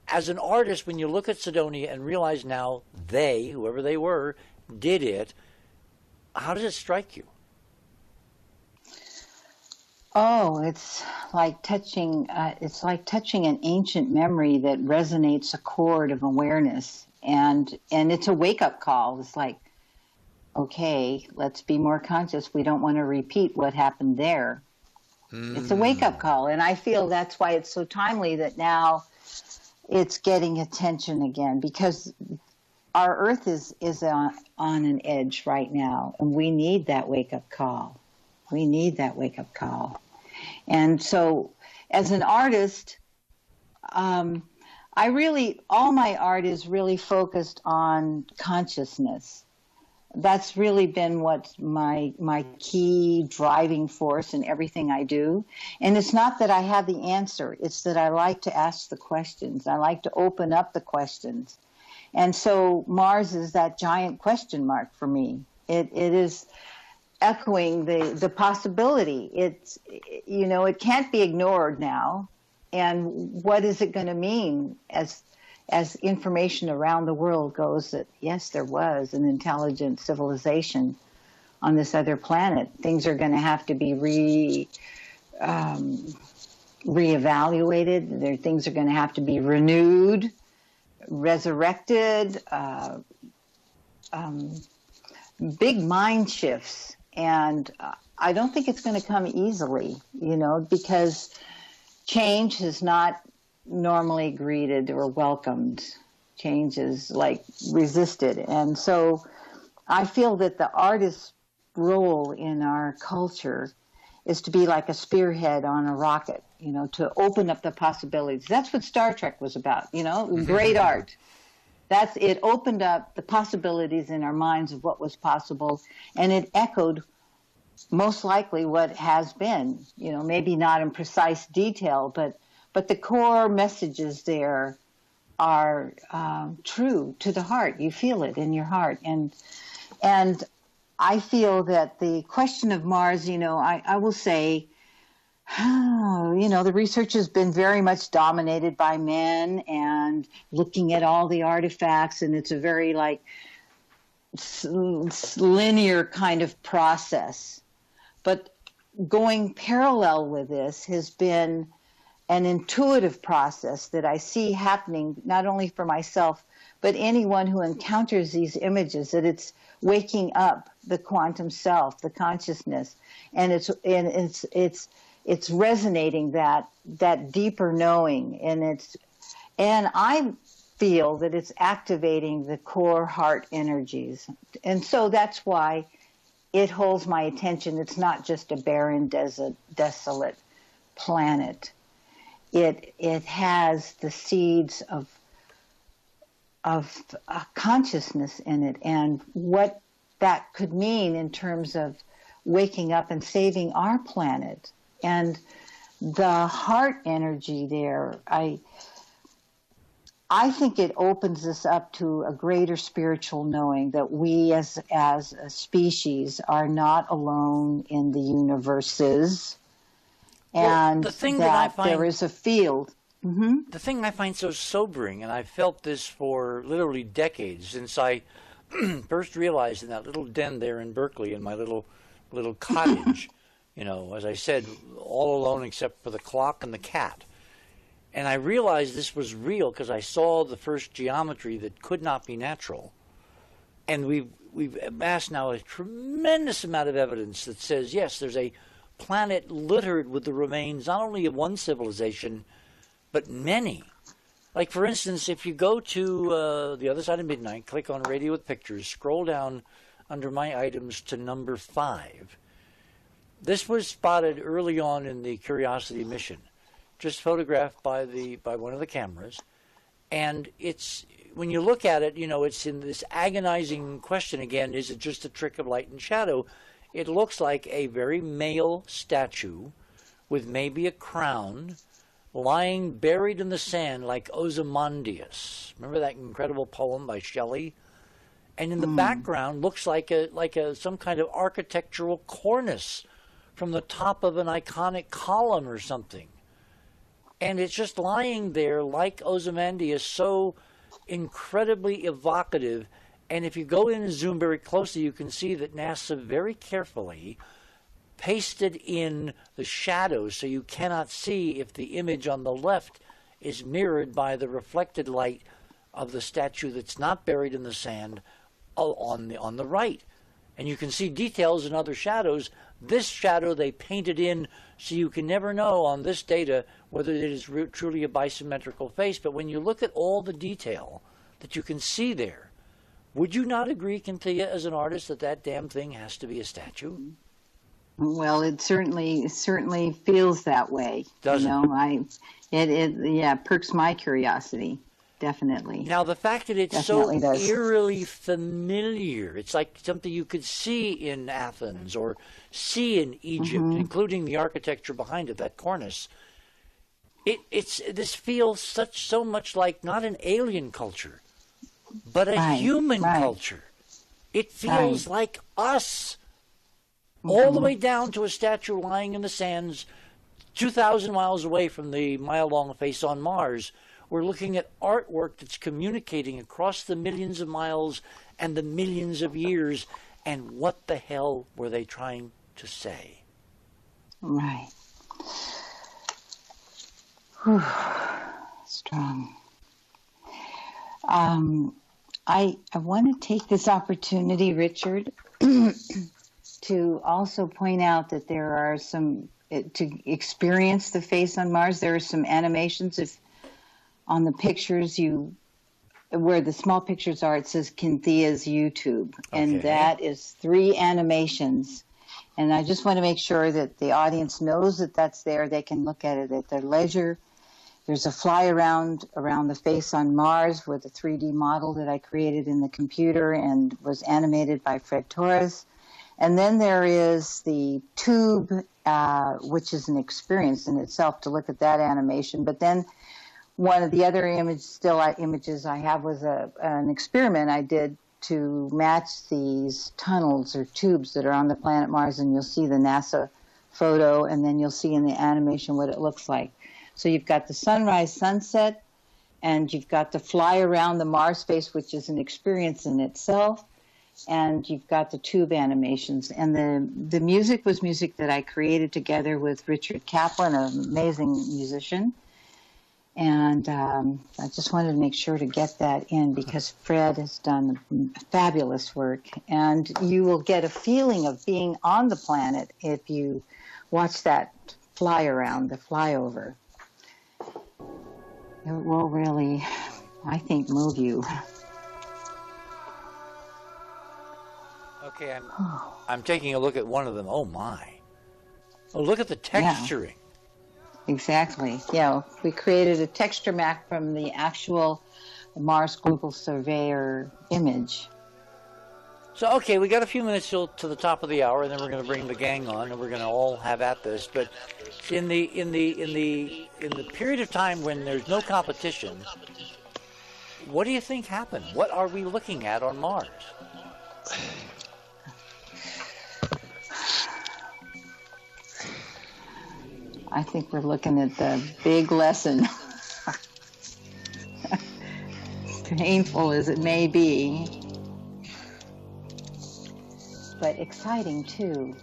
As an artist, when you look at Cydonia and realize now they, whoever they were, did it, how does it strike you? Oh, it's like touching an ancient memory that resonates a chord of awareness, and it's a wake-up call. It's like, okay, let's be more conscious. We don't want to repeat what happened there. It's a wake-up call, and I feel that's why it's so timely that now it's getting attention again, because our Earth is on an edge right now, and we need that wake-up call. We need that wake-up call. And so as an artist, all my art is really focused on consciousness. That's really been what's my key driving force in everything I do. And it's not that I have the answer. It's that I like to ask the questions. I like to open up the questions. And so Mars is that giant question mark for me. It is echoing the possibility. It can't be ignored now. And what is it going to mean as information around the world goes that, yes, there was an intelligent civilization on this other planet. Things are going to have to be reevaluated. Things are going to have to be renewed, resurrected, big mind shifts. And I don't think it's going to come easily, because change is not normally greeted or welcomed. Change is like resisted. And so I feel that the artist's role in our culture is to be like a spearhead on a rocket, to open up the possibilities. That's what Star Trek was about, great art. It opened up the possibilities in our minds of what was possible, and it echoed most likely what has been, maybe not in precise detail, but the core messages there are true to the heart. You feel it in your heart. And I feel that the question of Mars, I will say, the research has been very much dominated by men and looking at all the artifacts, and it's a very linear kind of process. But going parallel with this has been an intuitive process that I see happening not only for myself, but anyone who encounters these images, that it's waking up the quantum self, the consciousness, and it's resonating that deeper knowing, and I feel that it's activating the core heart energies, and so that's why it holds my attention. It's not just a barren, desolate planet. It has the seeds of consciousness in it, and what that could mean in terms of waking up and saving our planet. And the heart energy there, I think it opens us up to a greater spiritual knowing that we as a species are not alone in the universes, and the thing that I find, there is a field. Mm-hmm. The thing I find so sobering, and I've felt this for literally decades since I first realized in that little den there in Berkeley, in my little cottage, as I said, all alone except for the clock and the cat. And I realized this was real because I saw the first geometry that could not be natural. And we've amassed now a tremendous amount of evidence that says, yes, there's a planet littered with the remains not only of one civilization, but many. Like, for instance, if you go to the other side of midnight, click on Radio with Pictures, scroll down under my items to number 5. This was spotted early on in the Curiosity mission, just photographed by one of the cameras. And it's, when you look at it, it's in this agonizing question again, is it just a trick of light and shadow? It looks like a very male statue with maybe a crown, lying buried in the sand like Ozymandias. Remember that incredible poem by Shelley? and in the background looks like some kind of architectural cornice from the top of an iconic column or something. And it's just lying there like Ozymandias, so incredibly evocative. And if you go in and zoom very closely, you can see that NASA very carefully pasted in the shadows so you cannot see if the image on the left is mirrored by the reflected light of the statue that's not buried in the sand on the right. And you can see details in other shadows. This shadow they painted in so you can never know on this data whether it is truly a bisymmetrical face. But when you look at all the detail that you can see there, would you not agree, Cynthia, as an artist, that that damn thing has to be a statue? Well, it certainly feels that way. Doesn't it perks my curiosity. Definitely. Now, the fact that it's Definitely so does. eerily familiar, it's like something you could see in Athens or see in Egypt, including the architecture behind it, that cornice. This feels so much like not an alien culture, but a human culture. It feels like us, all the way down to a statue lying in the sands 2,000 miles away from the mile-long face on Mars. We're looking at artwork that's communicating across the millions of miles and the millions of years. And what the hell were they trying to say? Right. Whew. Strong. I want to take this opportunity, Richard, to also point out that there are some, to experience the face on Mars, there are some animations. If on the pictures where the small pictures are, it says Cynthia's YouTube. And that is 3 animations. And I just want to make sure that the audience knows that that's there. They can look at it at their leisure. There's a fly around the face on Mars with a 3D model that I created in the computer and was animated by Fred Torres. And then there is the tube, which is an experience in itself to look at that animation. But then one of the other images I have was an experiment I did to match these tunnels or tubes that are on the planet Mars, and you'll see the NASA photo, and then you'll see in the animation what it looks like. So you've got the sunrise, sunset, and you've got the fly around the Mars face, which is an experience in itself, and you've got the tube animations. And the music was music that I created together with Richard Kaplan, an amazing musician. And I just wanted to make sure to get that in because Fred has done fabulous work. And you will get a feeling of being on the planet if you watch that fly around, the flyover. It will really, I think, move you. Okay, I'm taking a look at one of them. Oh, my. Oh, look at the texturing. Yeah. Exactly. Yeah, we created a texture map from the actual Mars Global Surveyor image. So, okay, we got a few minutes till to the top of the hour, and then we're going to bring the gang on, and we're going to all have at this. But in the period of time when there's no competition, what do you think happened? What are we looking at on Mars? I think we're looking at the big lesson. Painful as it may be, but exciting too.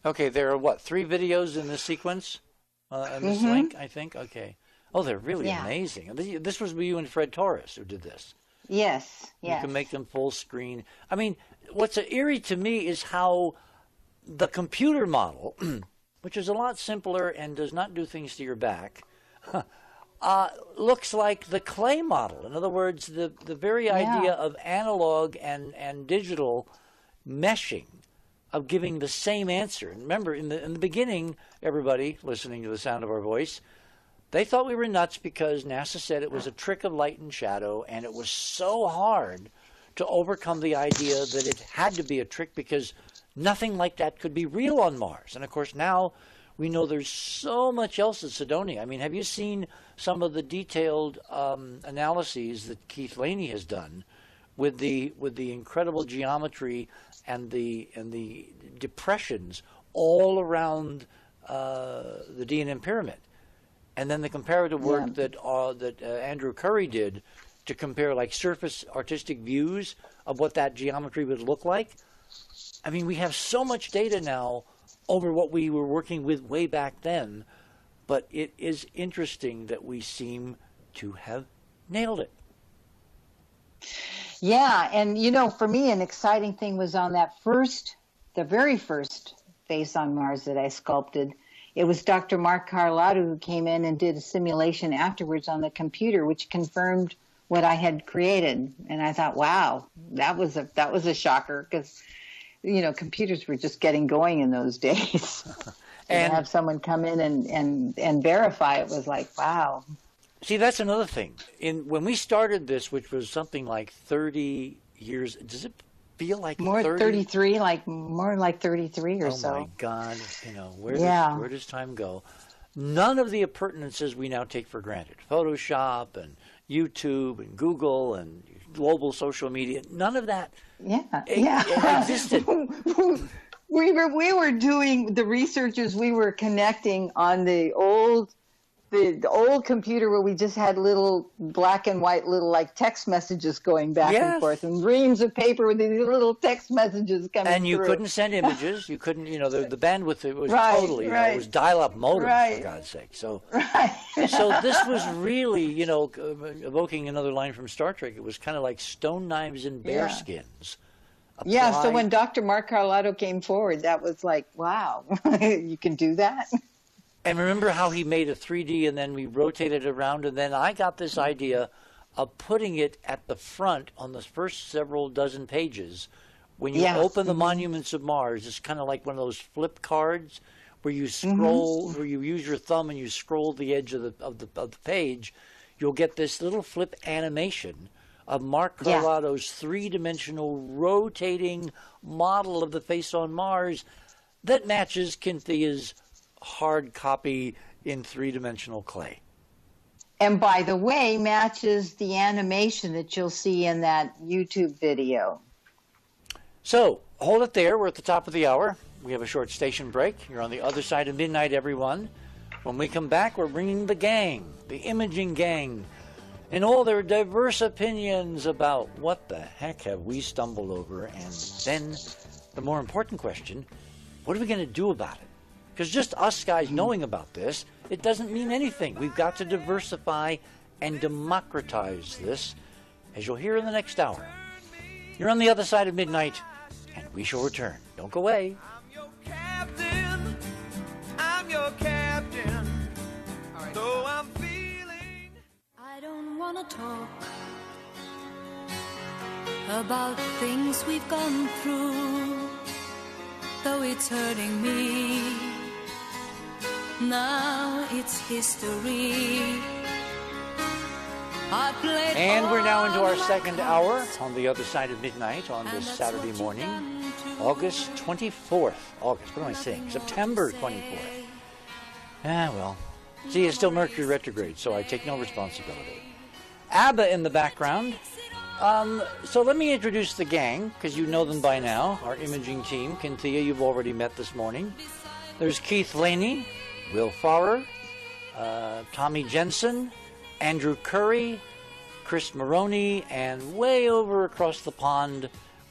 Okay, there are 3 videos in this sequence? In this link, I think? Okay. Oh, they're really amazing. This was you and Fred Torres who did this. Yes. You can make them full screen. I mean, what's eerie to me is how the computer model, which is a lot simpler and does not do things to your back, looks like the clay model. In other words, the very idea of analog and digital meshing, of giving the same answer. And remember, in the beginning, everybody listening to the sound of our voice, they thought we were nuts because NASA said it was a trick of light and shadow, and it was so hard to overcome the idea that it had to be a trick because nothing like that could be real on Mars. And of course now We know there's so much else at Cydonia. I mean, have you seen some of the detailed analyses that Keith Laney has done with the incredible geometry and the depressions all around the D&M pyramid, and then the comparative work that Andrew Curry did to compare like surface artistic views of what that geometry would look like? I mean, we have so much data now over what we were working with way back then, but it is interesting that we seem to have nailed it. Yeah, and for me, an exciting thing was on the very first face on Mars that I sculpted. It was Dr. Mark Carlotta who came in and did a simulation afterwards on the computer, which confirmed what I had created. And I thought, wow, that was a shocker, because computers were just getting going in those days. And to have someone come in and verify it was like, wow. See, that's another thing. When we started this, which was something like 30 years, does it feel like more 30? 33, more like 33 or so? Oh my God! Where does time go? None of the appurtenances we now take for granted, Photoshop and YouTube and Google and global social media, none of that existed. We were doing the researchers. We were connecting on the old computer where we just had little black and white like text messages going back and forth, and reams of paper with these little text messages coming through. And you couldn't send images. You couldn't, the bandwidth, it was totally, it was dial-up modem, for God's sake. So, so this was really, evoking another line from Star Trek. It was kind of like stone knives and bear skins. Yeah, so when Dr. Mark Carlotto came forward, that was like, wow, you can do that? And remember how he made a 3D and then we rotated it around, and then I got this idea of putting it at the front on the first several dozen pages. When you open the Monuments of Mars, it's kind of like one of those flip cards where you scroll, where you use your thumb and you scroll the edge of the page. You'll get this little flip animation of Mark Carlotto's three-dimensional rotating model of the face on Mars that matches Cynthia's hard copy in three-dimensional clay. And by the way, matches the animation that you'll see in that YouTube video. So, hold it there. We're at the top of the hour. We have a short station break. You're on the other side of midnight, everyone. When we come back, we're bringing the gang, the imaging gang, and all their diverse opinions about what the heck have we stumbled over. And then the more important question, what are we going to do about it? Because just us guys knowing about this, it doesn't mean anything. We've got to diversify and democratize this, as you'll hear in the next hour. You're on the other side of midnight, and we shall return. Don't go away. I'm your captain. I'm your captain. Though I'm feeling. I don't want to talk about things we've gone through, though it's hurting me. Now it's history. And we're now into our second hour on the other side of midnight on this Saturday morning, August 24th. August, what am I saying? September 24th. Well, see, it's still Mercury retrograde, so I take no responsibility. ABBA in the background. So let me introduce the gang, because you know them by now. Our imaging team. Cynthia, you've already met this morning. There's Keith Laney, Will Farrer, Tommy Jensen, Andrew Curry, Chris Maroney, and way over across the pond,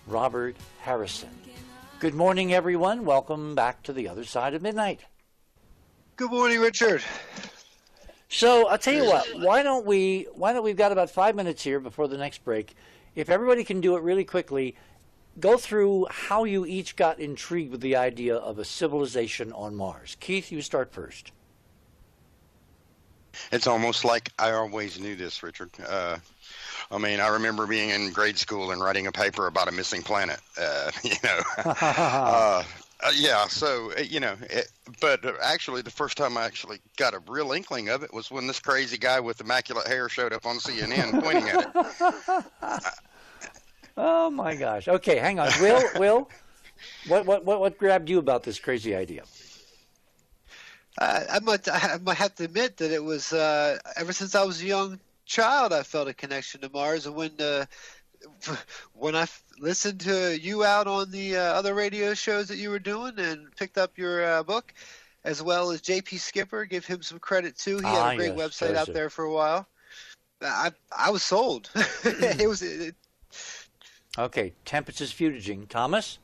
Robert Harrison. Good morning, everyone. Welcome back to the other side of midnight. Good morning, Richard. So I'll tell you what. Why don't we've got about 5 minutes here before the next break. If everybody can do it really quickly, go through how you each got intrigued with the idea of a civilization on Mars. Keith, you start first. It's almost like I always knew this, Richard. I mean, I remember being in grade school and writing a paper about a missing planet, yeah, so, but actually the first time I actually got a real inkling of it was when this crazy guy with immaculate hair showed up on CNN pointing at it. Oh, my gosh. Okay, hang on. Will, what grabbed you about this crazy idea? I might have to admit that it was ever since I was a young child I felt a connection to Mars, and when I listened to you out on the other radio shows that you were doing and picked up your book, as well as J.P. Skipper, give him some credit too. He had a great website out there for a while. I was sold. Okay, temperatures fusing. Thomas?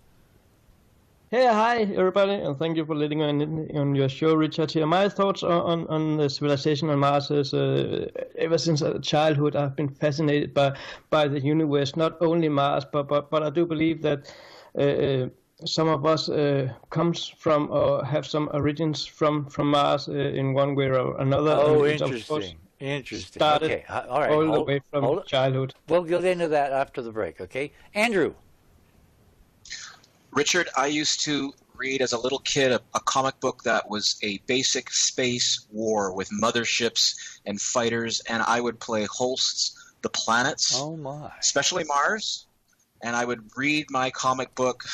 Hey, hi everybody, and thank you for letting me on your show, Richard. Here, my thoughts on the civilization on Mars is ever since childhood, I've been fascinated by the universe, not only Mars, but I do believe that some of us comes from or have some origins from Mars in one way or another. Oh, and interesting. Interesting. Started Okay, all right. all the way from childhood. We'll get into that after the break, okay? Andrew? Richard, I used to read as a little kid a comic book that was a basic space war with motherships and fighters, and I would play Holst's The Planets, Oh, my. especially Mars, and I would read my comic book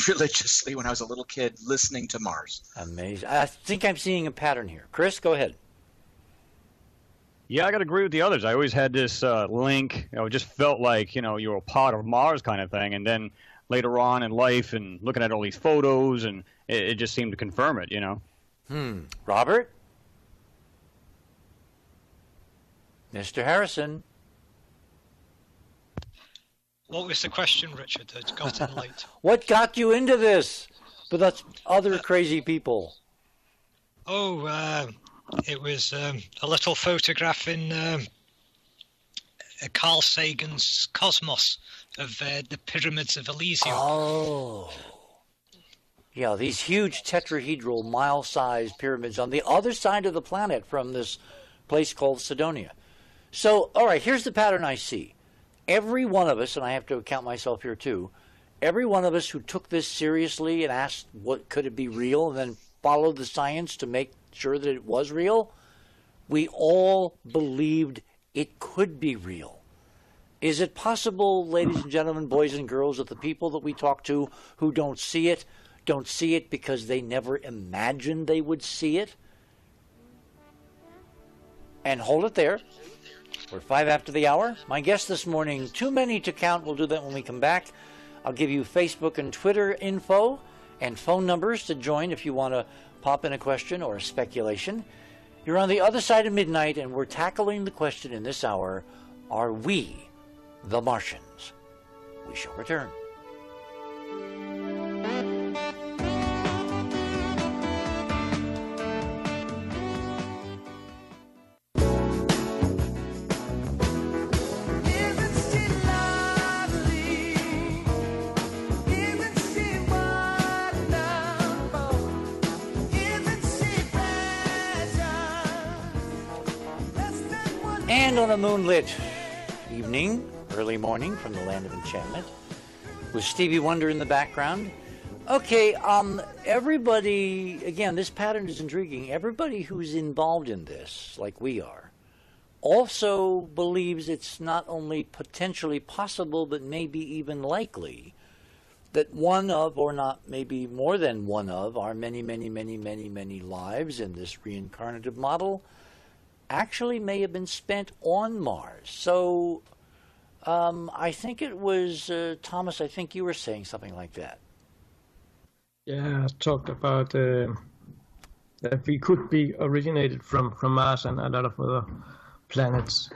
religiously when I was a little kid listening to Mars. Amazing. I think I'm seeing a pattern here. Chris, go ahead. Yeah, I got to agree with the others. I always had this link. It just felt like, you were a part of Mars kind of thing, and then later on in life and looking at all these photos, and it just seemed to confirm it, Robert? Mr. Harrison? What was the question, Richard? It's gotten late. What got you into this? But that's other crazy people. Oh, it was a little photograph in Carl Sagan's Cosmos of the pyramids of Elysium. Oh. Yeah, these huge tetrahedral, mile-sized pyramids on the other side of the planet from this place called Sidonia. So, all right, here's the pattern I see. Every one of us, and I have to count myself here too, every one of us who took this seriously and asked what could it be real and then followed the science to make sure that it was real, we all believed it could be real. Is it possible, ladies and gentlemen, boys and girls, that the people that we talk to who don't see it because they never imagined they would see it? And hold it there. We're 5 after the hour. My guest this morning, too many to count. We'll do that when we come back. I'll give you Facebook and Twitter info and phone numbers to join if you want to pop in a question or a speculation. You're on the other side of midnight, and we're tackling the question in this hour, are we the Martians? We shall return. And on a moonlit evening, early morning from the land of enchantment, with Stevie Wonder in the background. Okay, everybody, again, this pattern is intriguing. Everybody who's involved in this, like we are, also believes it's not only potentially possible, but maybe even likely that one of, or not maybe more than one of, our many, many, many, many, many lives in this reincarnative model actually may have been spent on Mars. So I think it was, Thomas, I think you were saying something like that. Yeah, I talked about that we could be originated from Mars and a lot of other planets.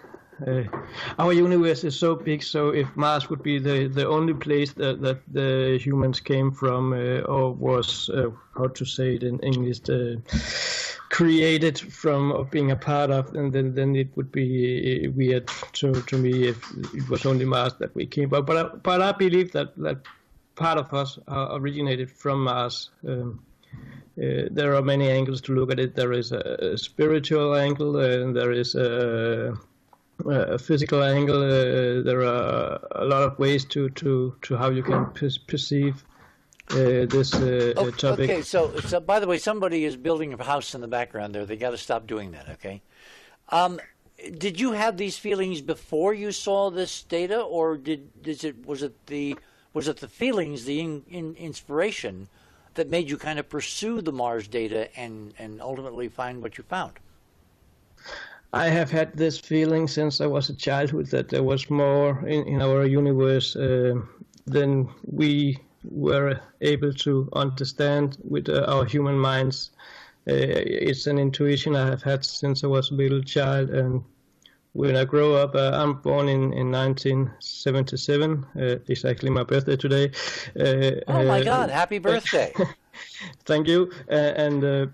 Our universe is so big, so if Mars would be the only place that the humans came from, or was, how to say it in English, created from, or being a part of, and then it would be weird to me if it was only Mars that we came. But I believe that part of us originated from Mars. There are many angles to look at it. There is a spiritual angle, and there is a physical angle. There are a lot of ways to how you can perceive this topic. Okay, so by the way, somebody is building a house in the background there. They got to stop doing that, okay? Did you have these feelings before you saw this data, or was it the feelings, the inspiration that made you kind of pursue the Mars data and ultimately find what you found? I have had this feeling since I was a childhood that there was more in our universe than we were able to understand with our human minds. It's an intuition I have had since I was a little child, and when I grow up, I'm born in 1977, exactly my birthday today. Oh my God, happy birthday. Thank you. And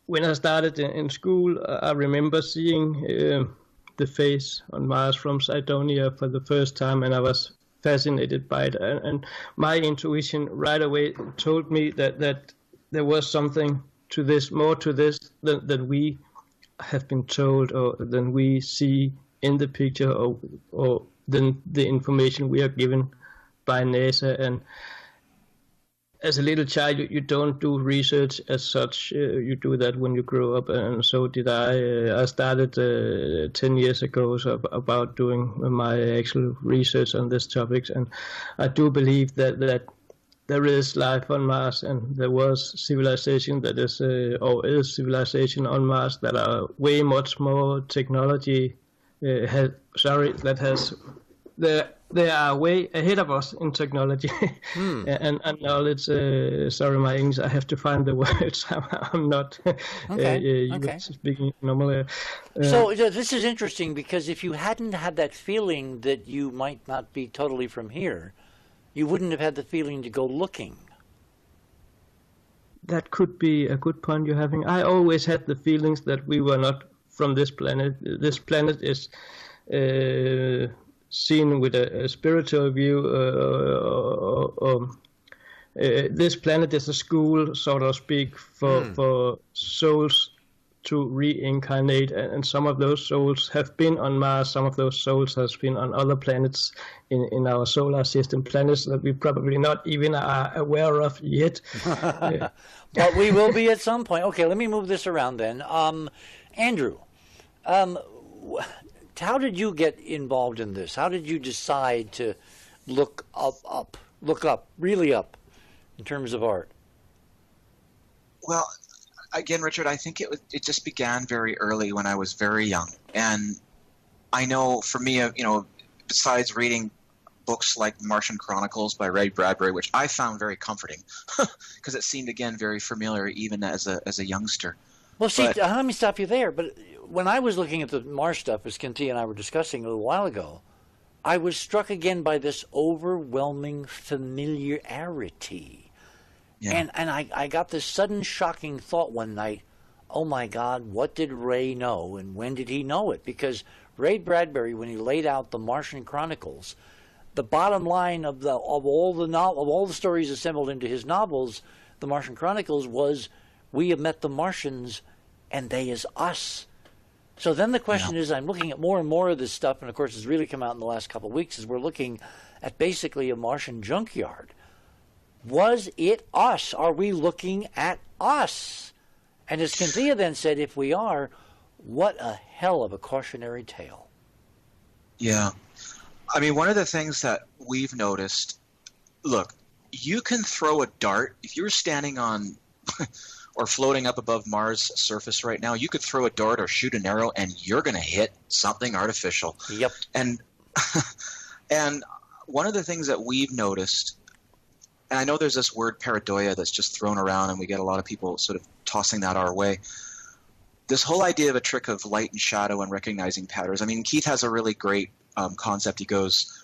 when I started in school, I remember seeing the face on Mars from Cydonia for the first time, and I was fascinated by it. And my intuition right away told me that there was something to this, more to this than we have been told, or than we see in the picture, or than the information we are given by NASA. And as a little child, you don't do research as such. You do that when you grow up, and so did I. I started 10 years ago about doing my actual research on this topic, and I do believe that there is life on Mars, and there was civilization that is, or is civilization on Mars that are way much more technology. They are way ahead of us in technology and knowledge. Sorry, my English. I have to find the words. I'm not speaking normally. So this is interesting, because if you hadn't had that feeling that you might not be totally from here, you wouldn't have had the feeling to go looking. That could be a good point you're having. I always had the feelings that we were not from this planet. This planet is seen with a spiritual view. This planet is a school, so to speak, for souls to reincarnate, and some of those souls have been on Mars. Some of those souls has been on other planets in our solar system, planets that we probably not even are aware of yet. But we will be at some point. Okay, let me move this around then. Andrew, how did you get involved in this? How did you decide to look up, really up, in terms of art? Well, again, Richard, I think it just began very early when I was very young. And I know for me, besides reading books like Martian Chronicles by Ray Bradbury, which I found very comforting because it seemed, again, very familiar even as a youngster. Well, see, let me stop you there. But when I was looking at the Mars stuff, as Kintia and I were discussing a little while ago, I was struck again by this overwhelming familiarity. Yeah. And I got this sudden shocking thought one night, oh my God, what did Ray know, and when did he know it? Because Ray Bradbury, when he laid out the Martian Chronicles, the bottom line of all the stories assembled into his novels, the Martian Chronicles, was we have met the Martians and they is us. So then the question is, I'm looking at more and more of this stuff, and of course it's really come out in the last couple of weeks, is we're looking at basically a Martian junkyard. Was it us? Are we looking at us? And as Kintia then said, if we are, what a hell of a cautionary tale. Yeah. I mean, one of the things that we've noticed, look, you can throw a dart. If you're standing on or floating up above Mars' surface right now, you could throw a dart or shoot an arrow and you're going to hit something artificial. Yep. And one of the things that we've noticed, and I know there's this word pareidoia that's just thrown around, and we get a lot of people sort of tossing that our way. This whole idea of a trick of light and shadow and recognizing patterns. I mean, Keith has a really great concept. He goes,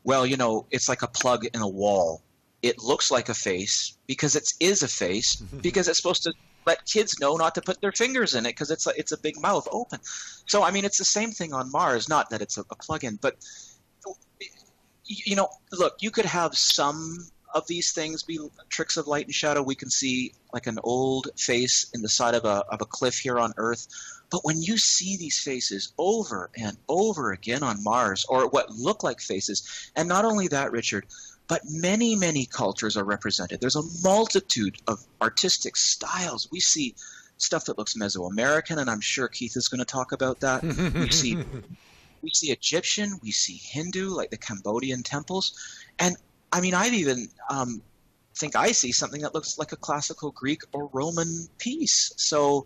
well, it's like a plug in a wall. It looks like a face because it is a face because it's supposed to let kids know not to put their fingers in it because it's a big mouth open. So, I mean, it's the same thing on Mars, not that it's a plug-in, but, look, you could have some of these things be tricks of light and shadow. We can see like an old face in the side of a cliff here on Earth. But when you see these faces over and over again on Mars, or what look like faces, and not only that, Richard, but many, many cultures are represented. There's a multitude of artistic styles. We see stuff that looks Mesoamerican, and I'm sure Keith is going to talk about that. We see Egyptian, we see Hindu, like the Cambodian temples. And I mean, I've even think I see something that looks like a classical Greek or Roman piece. So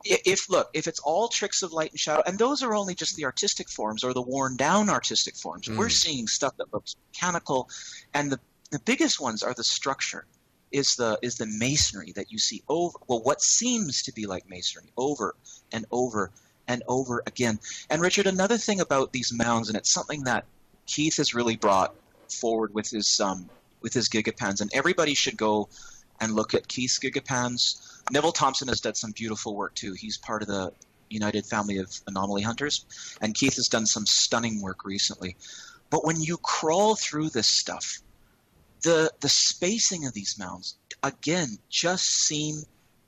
if it's all tricks of light and shadow, and those are only just the artistic forms or the worn down artistic forms, we're seeing stuff that looks mechanical, and the biggest ones are the structure, is the masonry that you see what seems to be like masonry over and over and over again. And Richard, another thing about these mounds, and it's something that Keith has really brought forward with his gigapans, and everybody should go and look at Keith's gigapans. Neville Thompson has done some beautiful work too. He's part of the United Family of Anomaly Hunters, and Keith has done some stunning work recently. But when you crawl through this stuff, the spacing of these mounds, again, just seem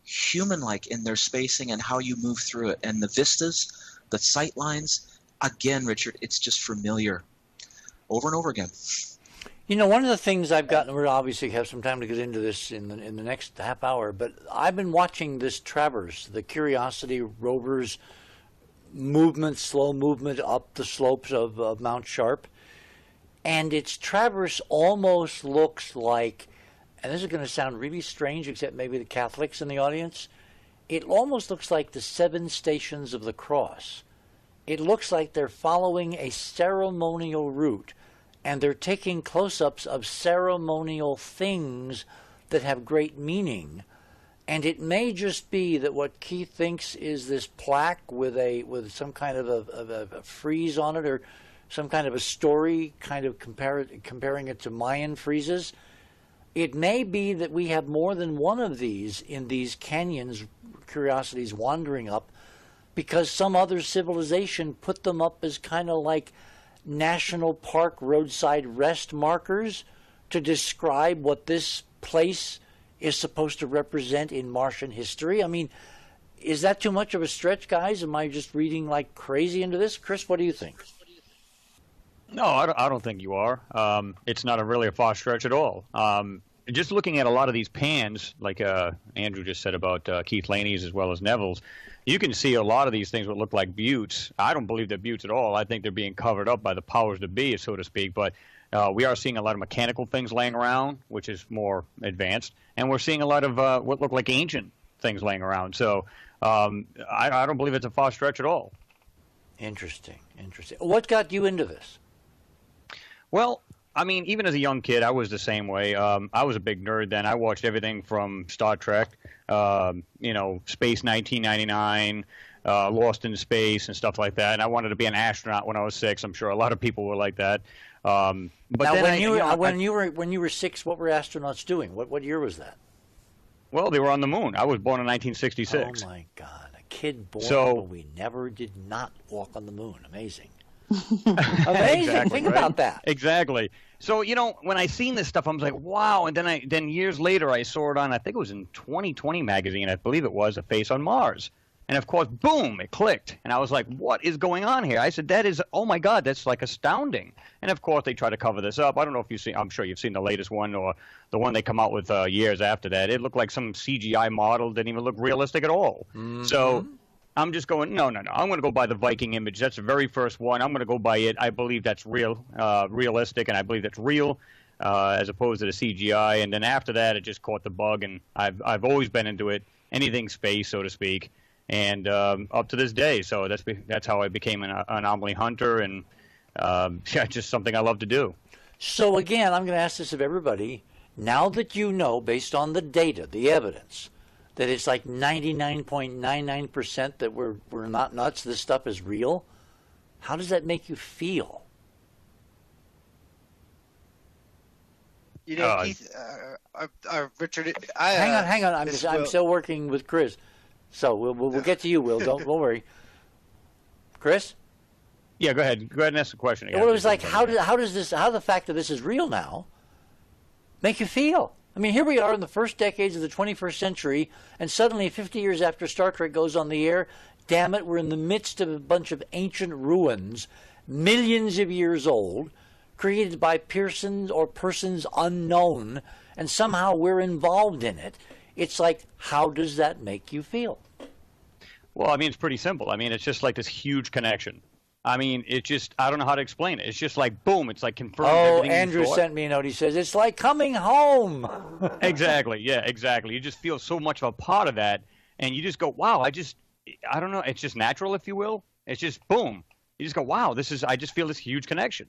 human-like in their spacing and how you move through it. And the vistas, the sight lines, again, Richard, it's just familiar over and over again. You know, one of the things I've gotten, we'll obviously have some time to get into this in the next half hour, but I've been watching this traverse, the Curiosity rover's movement, slow movement up the slopes of Mount Sharp. And its traverse almost looks like, and this is going to sound really strange, except maybe the Catholics in the audience, it almost looks like the 7 Stations of the Cross. It looks like they're following a ceremonial route, and they're taking close-ups of ceremonial things that have great meaning. And it may just be that what Keith thinks is this plaque with some kind of a frieze on it, or some kind of a story, kind of comparing it to Mayan friezes. It may be that we have more than one of these in these canyons, Curiosities wandering up, because some other civilization put them up as kind of like national park roadside rest markers to describe what this place is supposed to represent in Martian history. I mean, is that too much of a stretch, guys? Am I just reading like crazy into this? Chris, what do you think? No, I don't think you are. It's not really a far stretch at all. Just looking at a lot of these pans, like Andrew just said about Keith Laney's as well as Neville's, you can see a lot of these things that look like buttes. I don't believe they're buttes at all. I think they're being covered up by the powers that be, so to speak. But we are seeing a lot of mechanical things laying around, which is more advanced. And we're seeing a lot of what look like ancient things laying around. So I don't believe it's a far stretch at all. Interesting. What got you into this? Well, I mean, even as a young kid, I was the same way. I was a big nerd then. I watched everything from Star Trek, Space 1999, Lost in Space, and stuff like that. And I wanted to be an astronaut when I was 6. I'm sure a lot of people were like that. But now, then when you were 6, what were astronauts doing? What year was that? Well, they were on the moon. I was born in 1966. Oh my God, a kid born when we never did not walk on the moon. Amazing. Amazing. Exactly, Think about that. Exactly. So, when I seen this stuff, I was like, wow. And then years later, I saw it on, I think it was in 2020 magazine, I believe it was, A Face on Mars. And of course, boom, it clicked. And I was like, what is going on here? I said, oh my God, that's like astounding. And of course, they try to cover this up. I don't know if you've seen, I'm sure you've seen the latest one or the one they come out with years after that. It looked like some CGI model, didn't even look realistic at all. Mm-hmm. So I'm just going, no. I'm going to go by the Viking image. That's the very first one. I'm going to go by it. I believe that's realistic, and I believe that's real, as opposed to the CGI. And then after that, it just caught the bug, and I've always been into it, anything space, so to speak, and up to this day. So that's how I became an anomaly hunter, and just something I love to do. So again, I'm going to ask this of everybody. Now that you know, based on the data, the evidence, that it's like 99.99% that we're not nuts, this stuff is real, how does that make you feel? Keith, Richard, hang on. I'm still working with Chris, so we'll get to you, Will. Don't worry. Chris? Yeah, go ahead. Go ahead and ask the question again. Well, it was like, how does the fact that this is real now make you feel? I mean, here we are in the first decades of the 21st century, and suddenly 50 years after Star Trek goes on the air, damn it, we're in the midst of a bunch of ancient ruins, millions of years old, created by persons unknown, and somehow we're involved in it. It's like, how does that make you feel? Well, I mean, it's pretty simple. I mean, it's just like this huge connection. I mean, it just, I don't know how to explain it. It's just like, boom, it's like confirmed Oh, everything you Andrew thought. sent me a note. He says, it's like coming home. Exactly. Yeah, exactly. You just feel so much of a part of that. And you just go, wow, I don't know. It's just natural, if you will. It's just boom. You just go, wow, I just feel this huge connection.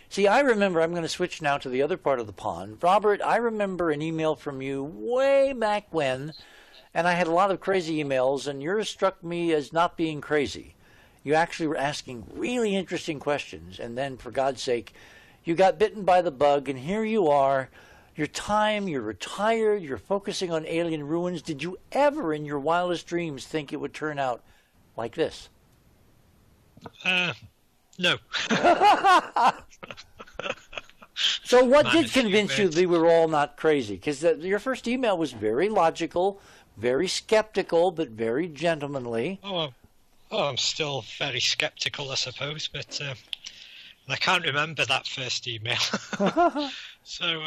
See, I remember, I'm going to switch now to the other part of the pond. Robert, I remember an email from you way back when, and I had a lot of crazy emails, and yours struck me as not being crazy. You actually were asking really interesting questions, and then, for God's sake, you got bitten by the bug, and here you are. You're retired, you're focusing on alien ruins. Did you ever, in your wildest dreams, think it would turn out like this? No. So what did convince you they were all not crazy? Because your first email was very logical, very skeptical, but very gentlemanly. Oh, I'm still very skeptical, I suppose, but I can't remember that first email. So,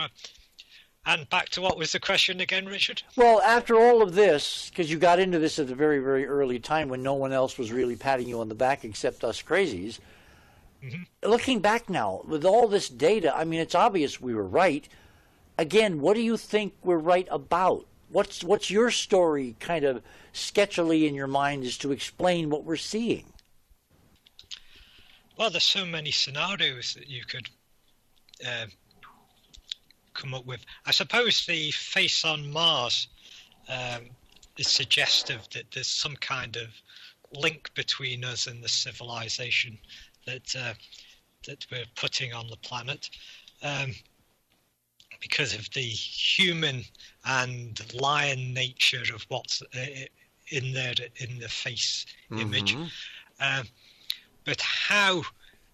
and back to what was the question again, Richard? Well, after all of this, because you got into this at a very, very early time when no one else was really patting you on the back except us crazies, looking back now, with all this data, I mean, it's obvious we were right. Again, what do you think we're right about? What's your story kind of sketchily in your mind as to explain what we're seeing? Well, there's so many scenarios that you could come up with. I suppose the face on Mars is suggestive that there's some kind of link between us and the civilization that we're putting on the planet, because of the human and lion nature of what's in there in the face image. But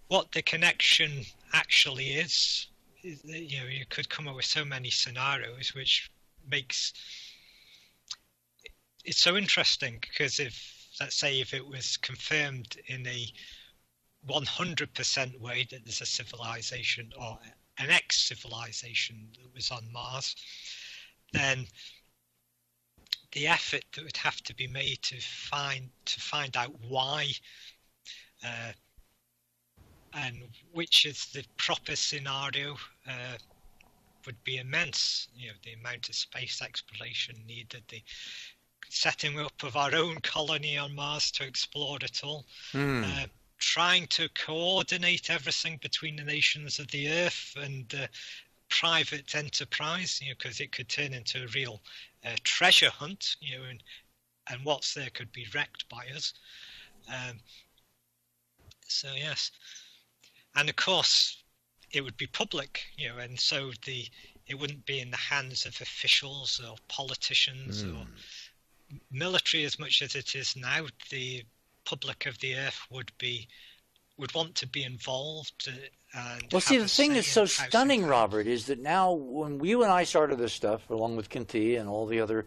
what the connection actually is, you could come up with so many scenarios, which makes it so interesting, because let's say if it was confirmed in a 100% way that there's a civilization or an ex-civilization that was on Mars, then the effort that would have to be made to find out why and which is the proper scenario would be immense. The amount of space exploration needed, the setting up of our own colony on Mars to explore it all, trying to coordinate everything between the nations of the Earth and private enterprise, because it could turn into a real treasure hunt, and what's there could be wrecked by us. So yes, and of course it would be public, and so it wouldn't be in the hands of officials or politicians or military as much as it is now. The public of the Earth would want to be involved. Well, see, the thing that's so stunning, Robert, is that now when you and I started this stuff, along with Kinti and all the other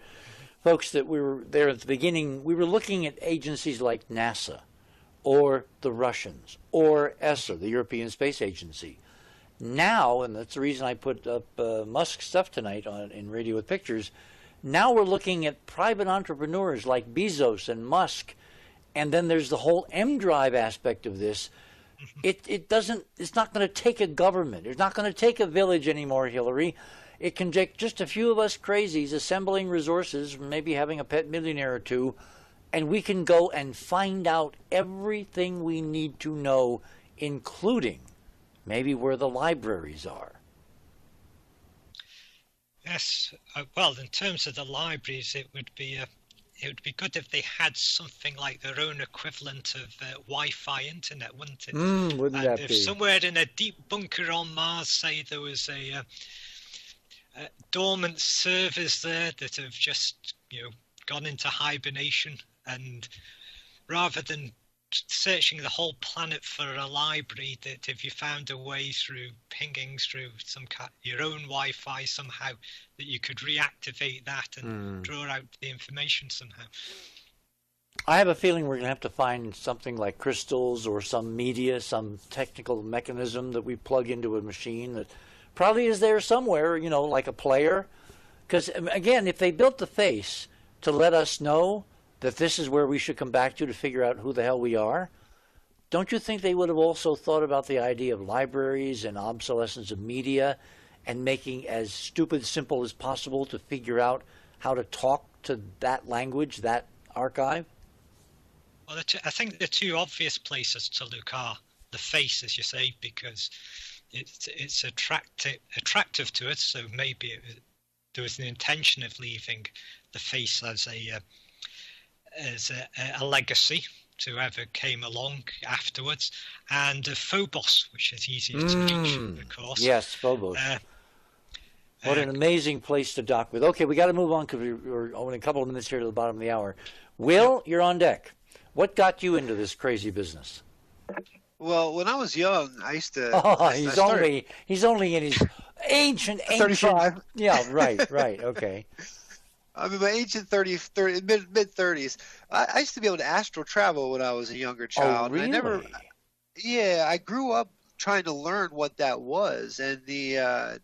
folks that we were there at the beginning, we were looking at agencies like NASA or the Russians or ESA, the European Space Agency. Now, and that's the reason I put up Musk stuff tonight in Radio with Pictures, now we're looking at private entrepreneurs like Bezos and Musk, and then there's the whole M-Drive aspect of this. It's not going to take a government. It's not going to take a village anymore, Hillary. It can take just a few of us crazies assembling resources, maybe having a pet millionaire or two, and we can go and find out everything we need to know, including maybe where the libraries are. Yes. Well, in terms of the libraries, it would be good if they had something like their own equivalent of Wi-Fi internet, wouldn't it? Wouldn't that if be? Somewhere in a deep bunker on Mars, say, there was a dormant servers there that have just gone into hibernation, and rather than searching the whole planet for a library, that if you found a way through pinging through your own Wi-Fi somehow, that you could reactivate that and draw out the information somehow. I have a feeling we're going to have to find something like crystals or some media, some technical mechanism that we plug into a machine that probably is there somewhere, like a player. Because, again, if they built the face to let us know that this is where we should come back to figure out who the hell we are, don't you think they would have also thought about the idea of libraries and obsolescence of media and making as stupid simple as possible to figure out how to talk to that language, that archive? Well, I think the two obvious places to look are the face, as you say, because it's attractive to us. So maybe there was an intention of leaving the face as a legacy to whoever came along afterwards, and Phobos, which is easier to reach, of course. Yes, Phobos. What an amazing place to dock with. Okay, we got to move on because we're only a couple of minutes here to the bottom of the hour. Will, you're on deck. What got you into this crazy business? Well, when I was young, I used to. Oh, he's only in his ancient. 35. Yeah, right. Okay. I'm in my ancient mid 30s. I used to be able to astral travel when I was a younger child. Oh, really? I grew up trying to learn what that was, and I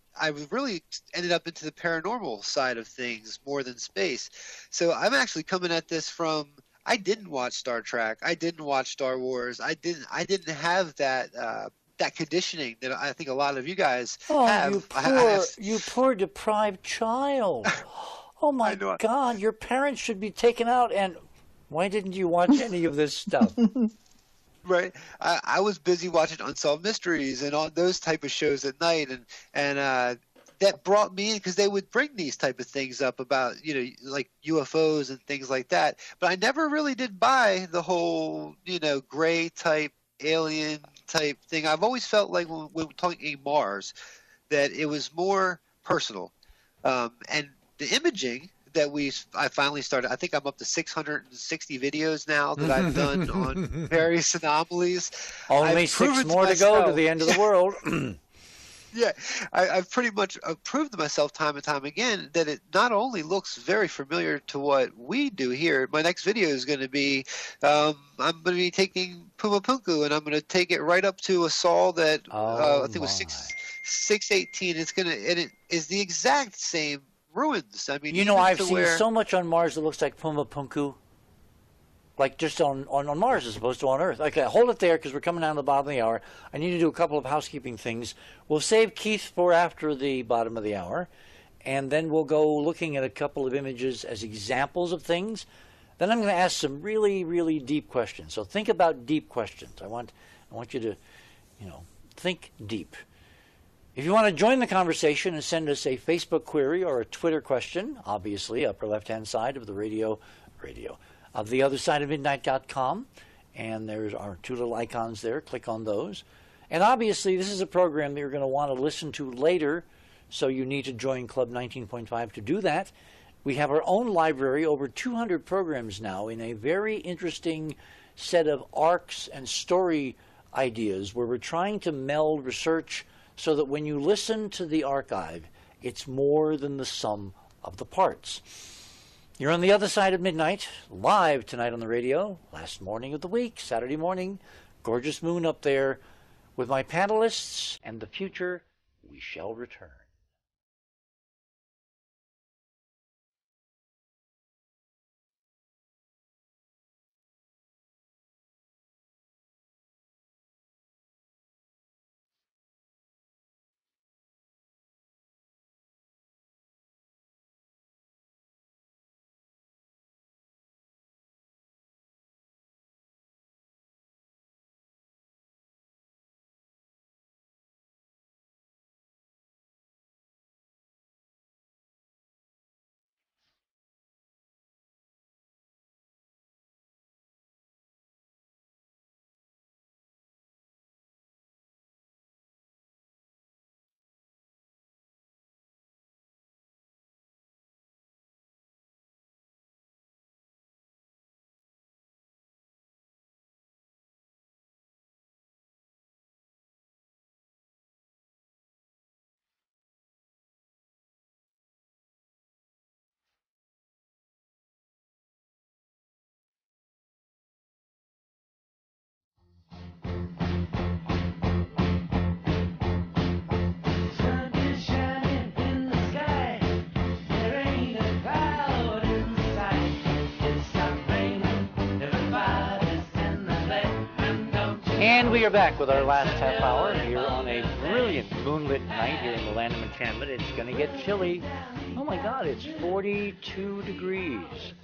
really ended up into the paranormal side of things more than space. So I'm actually coming at this from. I didn't watch Star Trek. I didn't watch Star Wars. I didn't have that conditioning that I think a lot of you guys have. You poor deprived child. Oh my God! Your parents should be taken out. And why didn't you watch any of this stuff? Right. I was busy watching Unsolved Mysteries and all those type of shows at night, and that brought me in because they would bring these type of things up about, like UFOs and things like that. But I never really did buy the whole, gray type, alien type thing. I've always felt like when we're talking Mars, that it was more personal. And the imaging that I finally started, I think I'm up to 660 videos now that I've done on various anomalies. Only 6 more to go to the end of the world. Yeah, I've pretty much proved to myself time and time again that it not only looks very familiar to what we do here. My next video is going to be, I'm going to be taking Pumapunku, and I'm going to take it right up to a sol that I think was 618. It is the exact same ruins. I mean, I've seen so much on Mars that looks like Pumapunku. Like just on Mars as opposed to on Earth. Okay, hold it there because we're coming down to the bottom of the hour. I need to do a couple of housekeeping things. We'll save Keith for after the bottom of the hour, and then we'll go looking at a couple of images as examples of things. Then I'm going to ask some really, really deep questions. So think about deep questions. I want you to, think deep. If you want to join the conversation and send us a Facebook query or a Twitter question, obviously upper left-hand side of the radio. Of theothersideofmidnight.com, and there's our two little icons there. Click on those. And obviously, this is a program that you're going to want to listen to later, so you need to join Club 19.5 to do that. We have our own library, over 200 programs now, in a very interesting set of arcs and story ideas where we're trying to meld research so that when you listen to the archive, it's more than the sum of the parts. You're on the other side of midnight, live tonight on the radio, last morning of the week, Saturday morning, gorgeous moon up there, with my panelists and the future we shall return. And we are back with our last half hour here on a brilliant moonlit night here in the land of enchantment. It's going to get chilly. Oh my God, it's 42 degrees.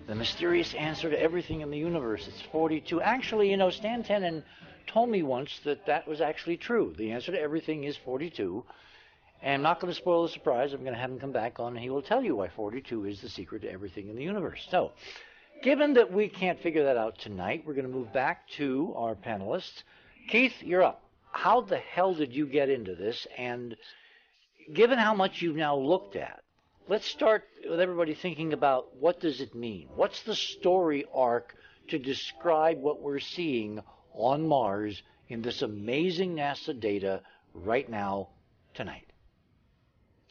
The mysterious answer to everything in the universe, it's 42. Actually, you know, Stan Tenen told me once that that was actually true. The answer to everything is 42. And I'm not going to spoil the surprise. I'm going to have him come back on and he will tell you why 42 is the secret to everything in the universe. So, given that we can't figure that out tonight, we're going to move back to our panelists. Keith, you're up. How the hell did you get into this? And given how much you've now looked at, let's start with everybody thinking about what does it mean? What's the story arc to describe what we're seeing on Mars in this amazing NASA data right now, tonight?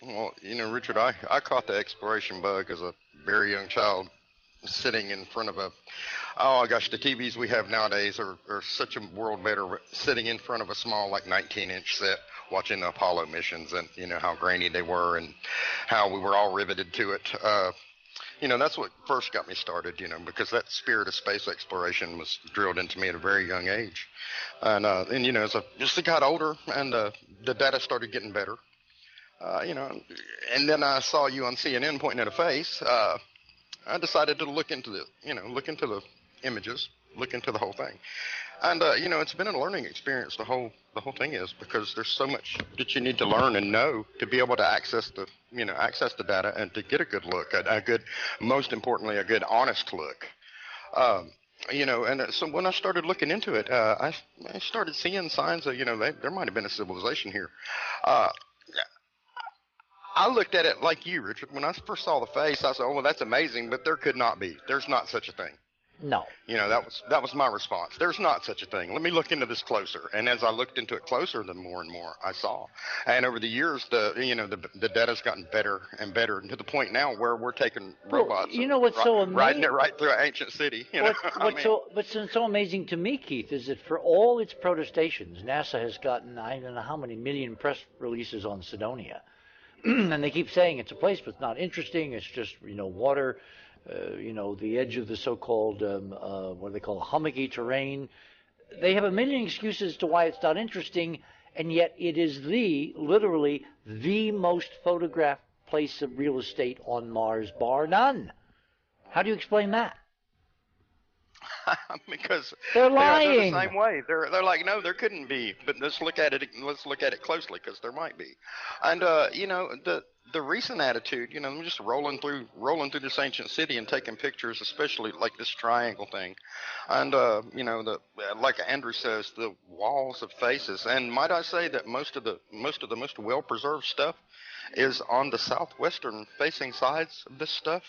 Well, you know, Richard, I caught the exploration bug as a very young child, sitting in front of oh gosh, the TVs we have nowadays are such a world better sitting in front of a small, like 19-inch set, watching the Apollo missions, and you know how grainy they were and how we were all riveted to it. You know, that's what first got me started, you know, because that spirit of space exploration was drilled into me at a very young age. And you know, as I got older and the data started getting better, you know, and then I saw you on CNN pointing at a face. I decided to look into the images, look into the whole thing. And, you know, it's been a learning experience, the whole thing is, because there's so much that you need to learn and know to be able to access the data and to get a good look, most importantly, a good, honest look. You know, and so when I started looking into it, I started seeing signs of, you know, there might have been a civilization here. I looked at it like you, Richard. When I first saw the face, I said, "Oh, well, that's amazing," but there could not be. There's not such a thing. No. You know, that was my response. There's not such a thing. Let me look into this closer. And as I looked into it closer, the more and more I saw. And over the years, the data's gotten better and better, to the point now where we're taking robots. You know what's so amazing? Riding it right through an ancient city. You know? What's so amazing to me, Keith, is that for all its protestations, NASA has gotten I don't know how many million press releases on Cydonia. And they keep saying it's a place, but it's not interesting. It's just, you know, water, you know, the edge of the so-called, what do they call, hummocky terrain. They have a million excuses to why it's not interesting, and yet it is literally the most photographed place of real estate on Mars, bar none. How do you explain that? Because they're lying. They're the same way. They're like, no, there couldn't be. But let's look at it closely, because there might be. And you know, the recent attitude, you know, I'm just rolling through this ancient city and taking pictures, especially like this triangle thing, and you know, like Andrew says, the walls of faces. And might I say that most of the most well preserved stuff is on the southwestern facing sides of this stuff.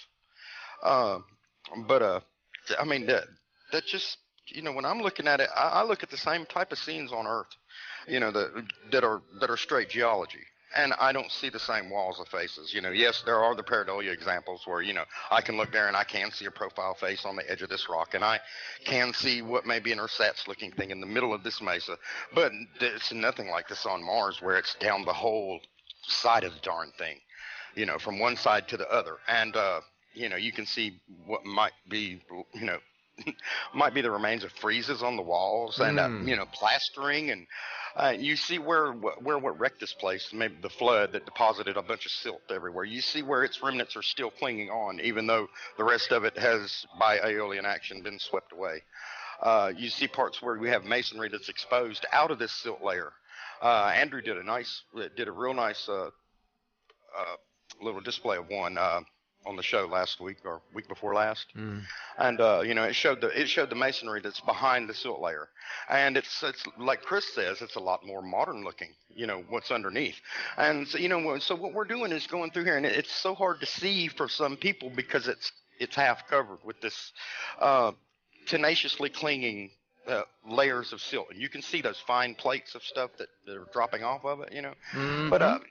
But I mean that just, you know, when I'm looking at it, I look at the same type of scenes on Earth, you know, that are straight geology, and I don't see the same walls of faces. You know, yes, there are the pareidolia examples where, you know, I can look there and I can see a profile face on the edge of this rock, and I can see what may be an ersatz-looking thing in the middle of this mesa, but it's nothing like this on Mars, where it's down the whole side of the darn thing, you know, from one side to the other, and you know, you can see what might be, you know, might be the remains of friezes on the walls and you know, plastering, and you see where what wrecked this place, maybe the flood that deposited a bunch of silt everywhere. You see where its remnants are still clinging on, even though the rest of it has, by aeolian action, been swept away. You see parts where we have masonry that's exposed out of this silt layer. Andrew did a real nice little display of one on the show last week or week before last, and you know, it showed the masonry that's behind the silt layer, and it's like Chris says, it's a lot more modern looking, you know, what's underneath. And so, you know, so what we're doing is going through here, and it's so hard to see for some people because it's half covered with this tenaciously clinging layers of silt, and you can see those fine plates of stuff that are dropping off of it, you know. But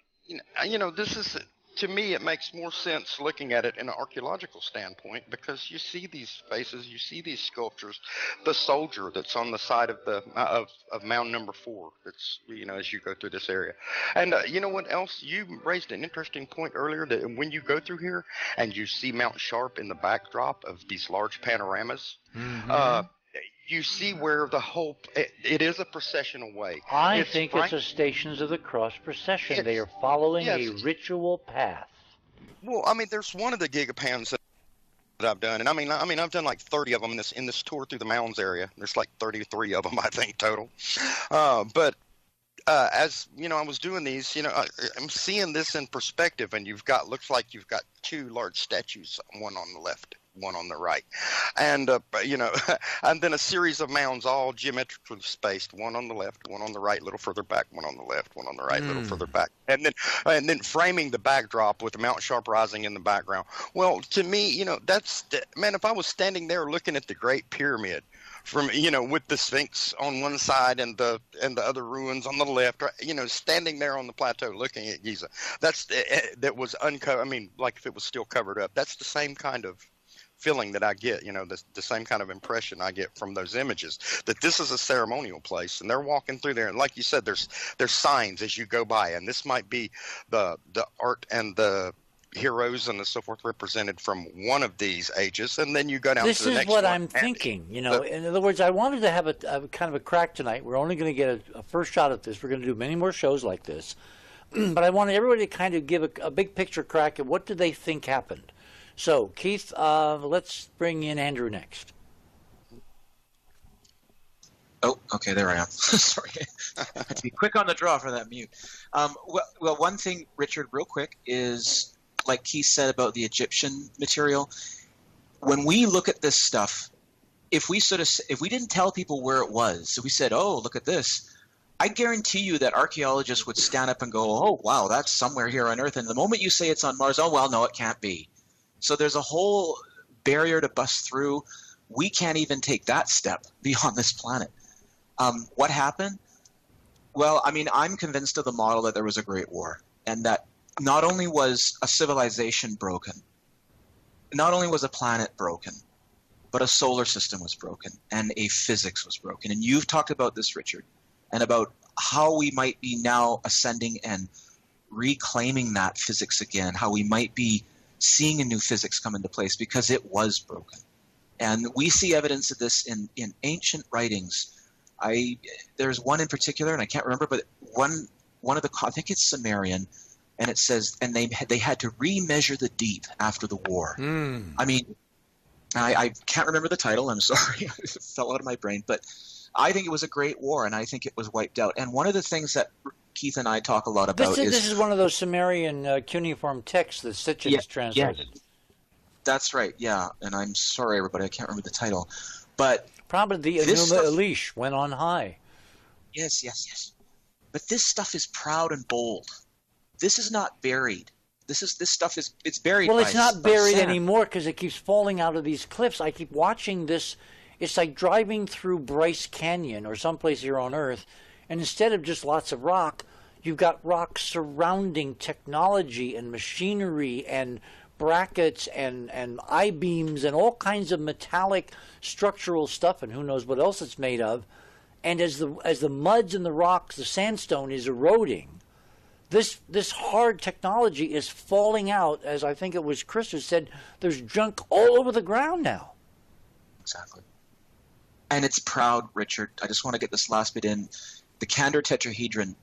you know, this is, to me, it makes more sense looking at it in an archaeological standpoint, because you see these faces, you see these sculptures, the soldier that's on the side of the of mound number 4. That's, you know, as you go through this area. And you know what else? You raised an interesting point earlier, that when you go through here and you see Mount Sharp in the backdrop of these large panoramas, you see where the whole it is a procession away. I think it's a Stations of the Cross procession. They are following a ritual path. Well, I mean, there's one of the gigapans that I've done, and I mean, I've done like 30 of them in this tour through the mounds area. There's like 33 of them, I think, total. But as you know, I was doing these. You know, I'm seeing this in perspective, and looks like you've got two large statues, one on the left, one on the right, and you know, and then a series of mounds all geometrically spaced, one on the left, one on the right, a little further back, one on the left, one on the right, a little further back, and then framing the backdrop with Mount Sharp rising in the background. Well, to me, you know, man, if I was standing there looking at the Great Pyramid from, you know, with the Sphinx on one side and the other ruins on the left, you know, standing there on the plateau looking at Giza, that was uncovered. I mean, like if it was still covered up, that's the same kind of feeling that I get, you know, the same kind of impression I get from those images, that this is a ceremonial place, and they're walking through there, and like you said, there's signs as you go by, and this might be the art and the heroes and so forth represented from one of these ages, and then you go down to the next one. This is what I'm thinking, you know. In other words, I wanted to have a kind of a crack tonight. We're only going to get a first shot at this. We're going to do many more shows like this, but I wanted everybody to kind of give a big picture crack at what did they think happened. So, Keith, let's bring in Andrew next. Oh, okay, there I am. Sorry. I had to be quick on the draw for that mute. Well, one thing, Richard, real quick, is like Keith said about the Egyptian material. When we look at this stuff, if we didn't tell people where it was, if we said, oh, look at this, I guarantee you that archaeologists would stand up and go, oh, wow, that's somewhere here on Earth. And the moment you say it's on Mars, oh, well, no, it can't be. So there's a whole barrier to bust through. We can't even take that step beyond this planet. What happened? Well, I mean, I'm convinced of the model that there was a great war, and that not only was a civilization broken, not only was a planet broken, but a solar system was broken, and a physics was broken. And you've talked about this, Richard, and about how we might be now ascending and reclaiming that physics again, how we might be seeing a new physics come into place because it was broken. And we see evidence of this in ancient writings. There's one in particular, and I can't remember, but one of the, I think it's Sumerian, and it says, and they had to remeasure the deep after the war. I mean, I can't remember the title, I'm sorry, it fell out of my brain, but I think it was a great war, and I think it was wiped out. And one of the things that Keith and I talk a lot about this is one of those Sumerian cuneiform texts that Sitchin has translated. Yeah. That's right, yeah. And I'm sorry, everybody, I can't remember the title. But probably the Enuma Elish went on high. Yes. But this stuff is proud and bold. This is not buried. This stuff is buried. Well, it's not buried anymore because it keeps falling out of these cliffs. I keep watching this. It's like driving through Bryce Canyon or someplace here on Earth, and instead of just lots of rock, you've got rock surrounding technology and machinery and brackets and I-beams and all kinds of metallic structural stuff, and who knows what else it's made of. And as the muds and the rocks, the sandstone is eroding, this hard technology is falling out. As I think it was Chris who said, there's junk all over the ground now. Exactly. And it's proud, Richard. I just want to get this last bit in. The Candor tetrahedron,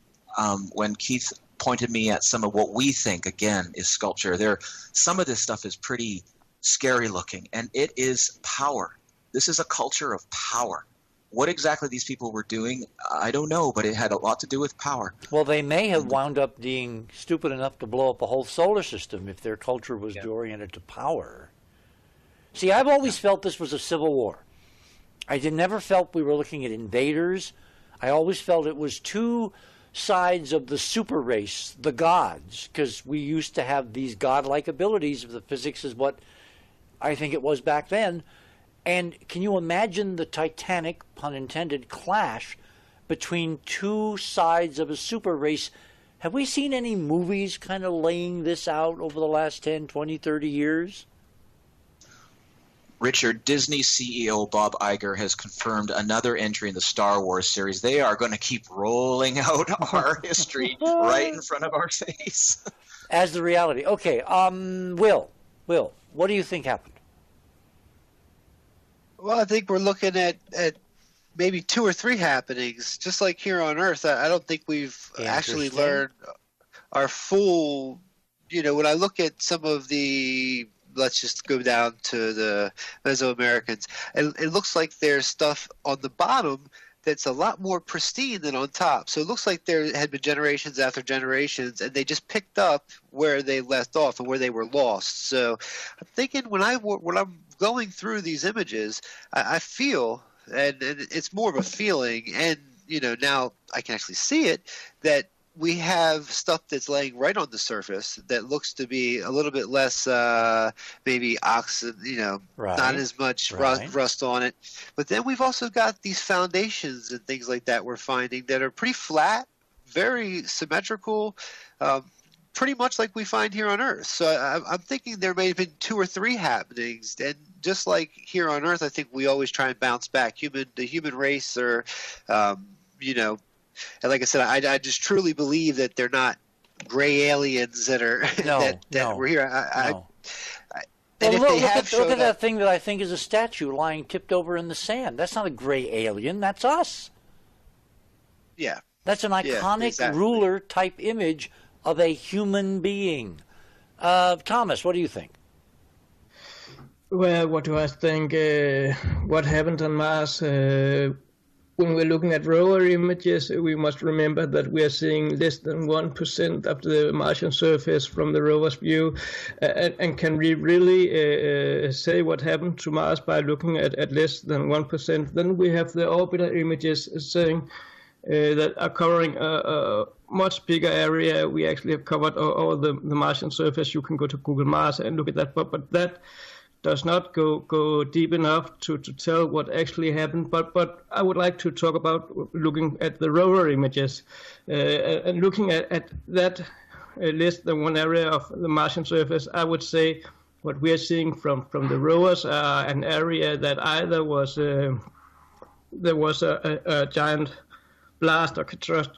when Keith pointed me at some of what we think, again, is sculpture, some of this stuff is pretty scary looking, and it is power. This is a culture of power. What exactly these people were doing, I don't know, but it had a lot to do with power. Well, they may have wound up being stupid enough to blow up a whole solar system if their culture was oriented to power. See, I've always felt this was a civil war. I never felt we were looking at invaders. I always felt it was two sides of the super race, the gods, because we used to have these godlike abilities. The physics is what I think it was back then. And can you imagine the titanic, pun intended, clash between two sides of a super race? Have we seen any movies kind of laying this out over the last 10, 20, 30 years? Richard, Disney CEO Bob Iger has confirmed another entry in the Star Wars series. They are going to keep rolling out our history right in front of our face. As the reality. Okay, Will, what do you think happened? Well, I think we're looking at maybe 2 or 3 happenings, just like here on Earth. I don't think we've actually learned our full. When I look at some of the, let's just go down to the Mesoamericans, it looks like there's stuff on the bottom that's a lot more pristine than on top. So it looks like there had been generations after generations, and they just picked up where they left off and where they were lost. So I'm thinking when I'm going through these images, I feel, and it's more of a feeling, and now I can actually see it, that we have stuff that's laying right on the surface that looks to be a little bit less, maybe not as much rust on it. But then we've also got these foundations and things like that we're finding that are pretty flat, very symmetrical, pretty much like we find here on Earth. So I'm thinking there may have been 2 or 3 happenings. And just like here on Earth, I think we always try and bounce back. The human race, or, and like I said, I just truly believe that they're not gray aliens that are that were here. Look at that thing that I think is a statue lying tipped over in the sand. That's not a gray alien. That's us. Yeah. That's an iconic ruler type image of a human being. Thomas, what do you think? Well, what do I think? What happened on Mars? When we're looking at rover images, we must remember that we are seeing less than 1% of the Martian surface from the rover's view. And can we really say what happened to Mars by looking at less than 1%? Then we have the orbiter images saying that are covering a much bigger area. We actually have covered all the Martian surface. You can go to Google Mars and look at that. But that does not go deep enough to tell what actually happened. But I would like to talk about looking at the rover images and looking at that less than one area of the Martian surface. I would say what we are seeing from the rovers are an area that either was there was a giant blast or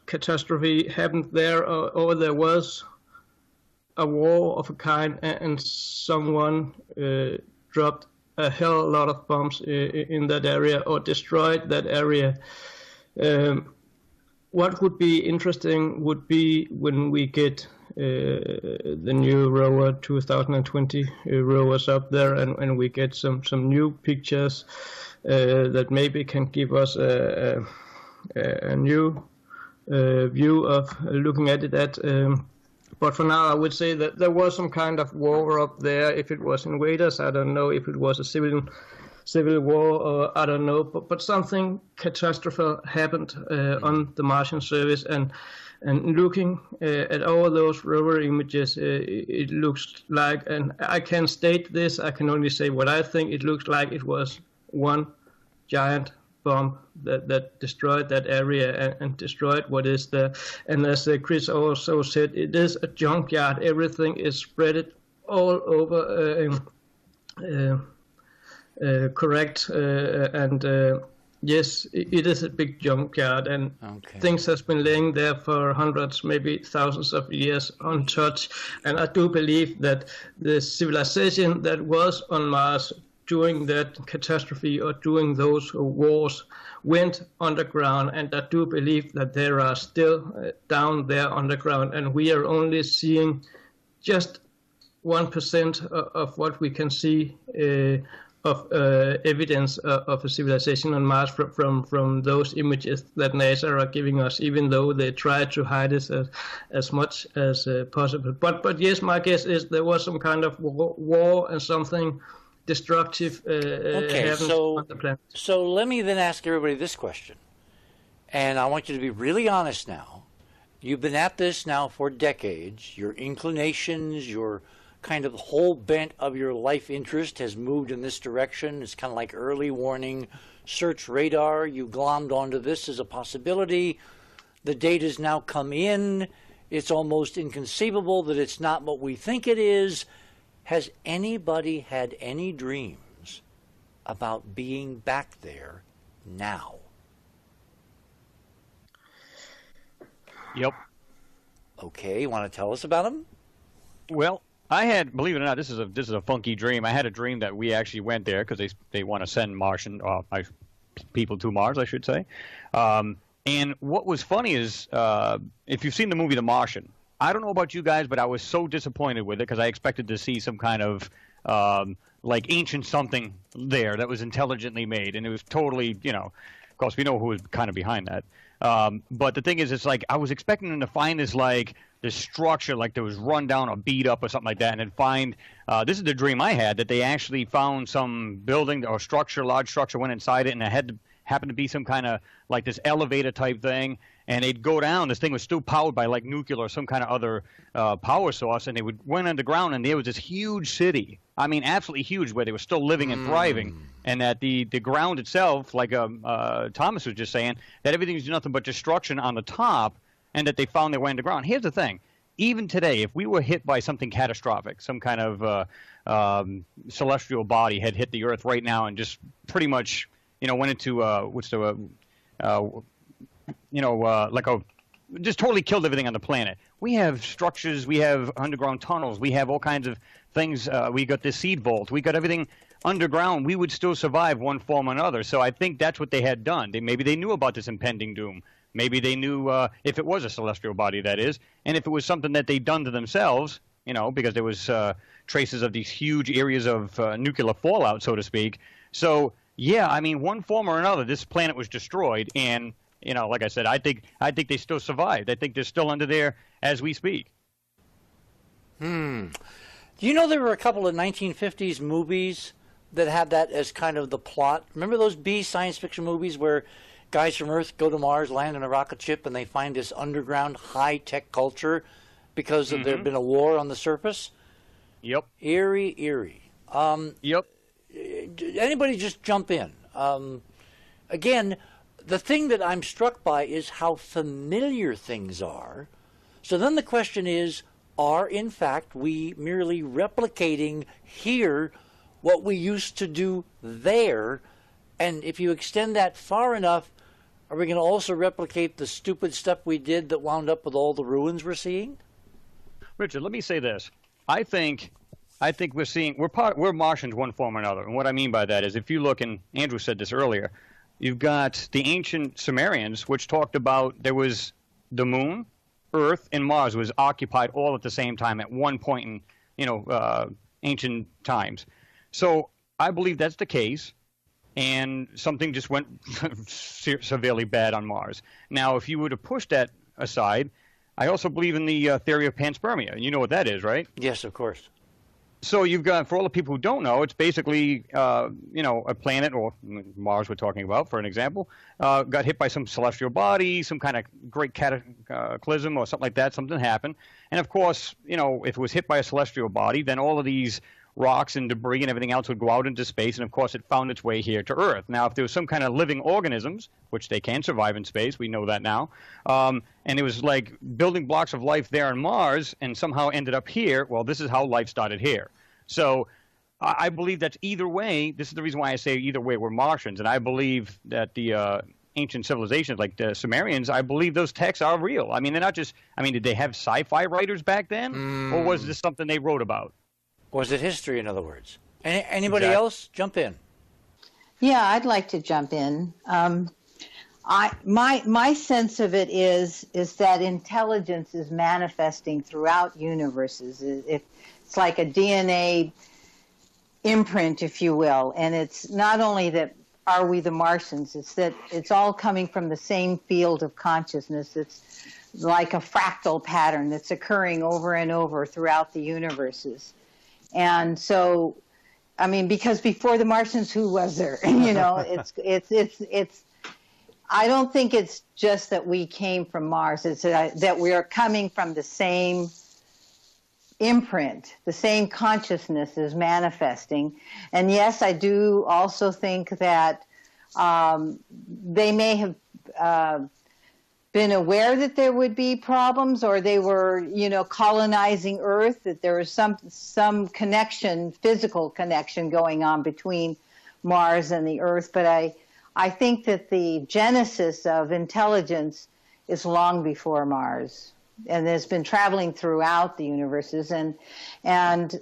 catastrophe happened there, or there was a war of a kind, and someone dropped a hell of a lot of bombs in that area or destroyed that area. What would be interesting would be when we get the new rover 2020 rovers up there, and we get some new pictures that maybe can give us a new view of looking at it. But for now, I would say that there was some kind of war up there. If it was invaders, I don't know. If it was a civil war, or I don't know. But something catastrophic happened on the Martian surface. And looking at all those rover images, it looks like, and I can't state this, I can only say what I think. It looks like it was one giant bomb that destroyed that area and destroyed what is there. And as Chris also said, it is a junkyard. Everything is spread all over. Correct. And yes, it is a big junkyard, and things has been laying there for hundreds, maybe thousands of years untouched. And I do believe that the civilization that was on Mars during that catastrophe or during those wars went underground, and I do believe that there are still down there underground, and we are only seeing just 1% of what we can see of evidence of a civilization on Mars from those images that NASA are giving us, even though they try to hide it as much as possible. But yes, my guess is there was some kind of war and something destructive on the planet. So let me then ask everybody this question, and I want you to be really honest now. You've been at this now for decades. Your inclinations, your kind of whole bent of your life interest has moved in this direction. It's kind of like early warning, search radar. You glommed onto this as a possibility. The data's now come in. It's almost inconceivable that it's not what we think it is. Has anybody had any dreams about being back there now? Yep. Okay, you want to tell us about them? Well, I had, believe it or not, this is a funky dream. I had a dream that we actually went there because they want to send Martian. people to Mars, I should say. And what was funny is, if you've seen the movie The Martian, I don't know about you guys, but I was so disappointed with it because I expected to see some kind of like ancient something there that was intelligently made, and it was totally, of course, we know who was kind of behind that. But the thing is, it's like I was expecting them to find this structure, like that was run down or beat up or something like that, and then find, this is the dream I had, that they actually found some building or structure, large structure, went inside it, and it happened to be some kind of like this elevator type thing, and they'd go down. This thing was still powered by like nuclear or some kind of other power source, and they went underground, and there was this huge city. I mean, absolutely huge, where they were still living and thriving, and that the ground itself, like Thomas was just saying, that everything's nothing but destruction on the top, and that they found their way underground. Here's the thing. Even today, if we were hit by something catastrophic, some kind of celestial body had hit the Earth right now and just pretty much, went into just totally killed everything on the planet. We have structures, we have underground tunnels, we have all kinds of things. We got the seed vault, we got everything underground. We would still survive one form or another. So I think that's what they had done. Maybe they knew about this impending doom. Maybe they knew if it was a celestial body, that is, and if it was something that they'd done to themselves, because there was traces of these huge areas of nuclear fallout, so to speak. So, yeah, I mean, one form or another, this planet was destroyed, and, like I said, I think they still survived. I think they're still under there as we speak. Do you know there were a couple of 1950s movies that had that as kind of the plot? Remember those B science fiction movies where guys from Earth go to Mars, land in a rocket ship, and they find this underground high-tech culture because there had been a war on the surface? Yep. Eerie. Yep. Anybody just jump in. Again, the thing that I'm struck by is how familiar things are. So then the question is, are in fact we merely replicating here what we used to do there? And if you extend that far enough, are we going to also replicate the stupid stuff we did that wound up with all the ruins we're seeing? Richard, let me say this. I think we're Martians one form or another. And what I mean by that is, if you look, and Andrew said this earlier, you've got the ancient Sumerians, which talked about there was the moon, Earth, and Mars was occupied all at the same time at one point in ancient times. So I believe that's the case. And something just went severely bad on Mars. Now, if you were to push that aside, I also believe in the theory of panspermia. You know what that is, right? Yes, of course. So you've got, for all the people who don't know, it's basically, a planet, or Mars we're talking about, for an example, got hit by some celestial body, some kind of great cataclysm or something like that, something happened. And of course, if it was hit by a celestial body, then all of these rocks and debris and everything else would go out into space, and of course it found its way here to Earth. Now, if there was some kind of living organisms, which they can survive in space, we know that now, and it was like building blocks of life there on Mars and somehow ended up here, well, this is how life started here. So I believe that either way, this is the reason why I say either way we're Martians, and I believe that the ancient civilizations like the Sumerians, I believe those texts are real. I mean, they're not just, did they have sci-fi writers back then, or was this something they wrote about? Was it history, in other words? Anybody Exactly. else? Jump in. Yeah, I'd like to jump in. My sense of it is that intelligence is manifesting throughout universes. It's like a DNA imprint, if you will, and it's not only that are we the Martians, it's that it's all coming from the same field of consciousness. It's like a fractal pattern that's occurring over and over throughout the universes. And so, because before the Martians, who was there? It's. I don't think it's just that we came from Mars. It's that we are coming from the same imprint, the same consciousness is manifesting. And yes, I do also think that they may have been aware that there would be problems, or they were, colonizing Earth, that there was some connection, physical connection going on between Mars and the Earth. But I think that the genesis of intelligence is long before Mars, and has been traveling throughout the universes, and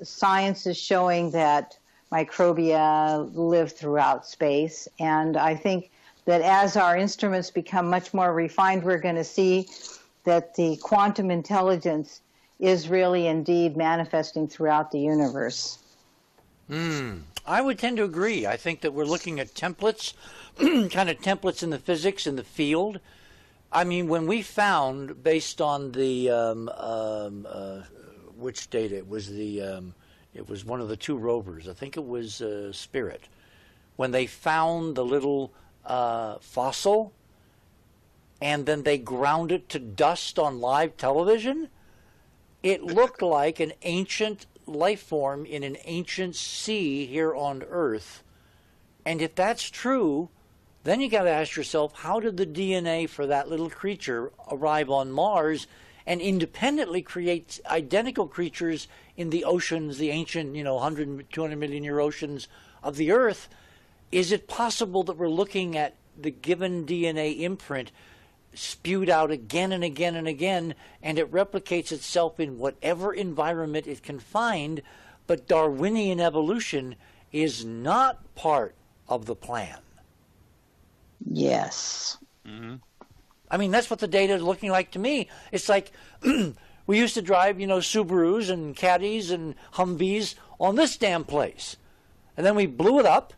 science is showing that microbia live throughout space. And I think that as our instruments become much more refined, we're going to see that the quantum intelligence is really indeed manifesting throughout the universe. I would tend to agree. I think that we're looking at templates, kind of templates in the physics, in the field. I mean, when we found, based on the, which data? It was one of the two rovers. I think it was Spirit. When they found the little fossil, and then they ground it to dust on live television, it looked like an ancient life form in an ancient sea here on Earth. And if that's true, then you got to ask yourself, how did the DNA for that little creature arrive on Mars and independently create identical creatures in the oceans, the ancient, 100, 200 million year oceans of the Earth? Is it possible that we're looking at the given DNA imprint spewed out again and again and again, and it replicates itself in whatever environment it can find, but Darwinian evolution is not part of the plan? Yes. I mean, that's what the data is looking like to me. It's like we used to drive, Subarus and Caddies and Humvees on this damn place. And then we blew it up,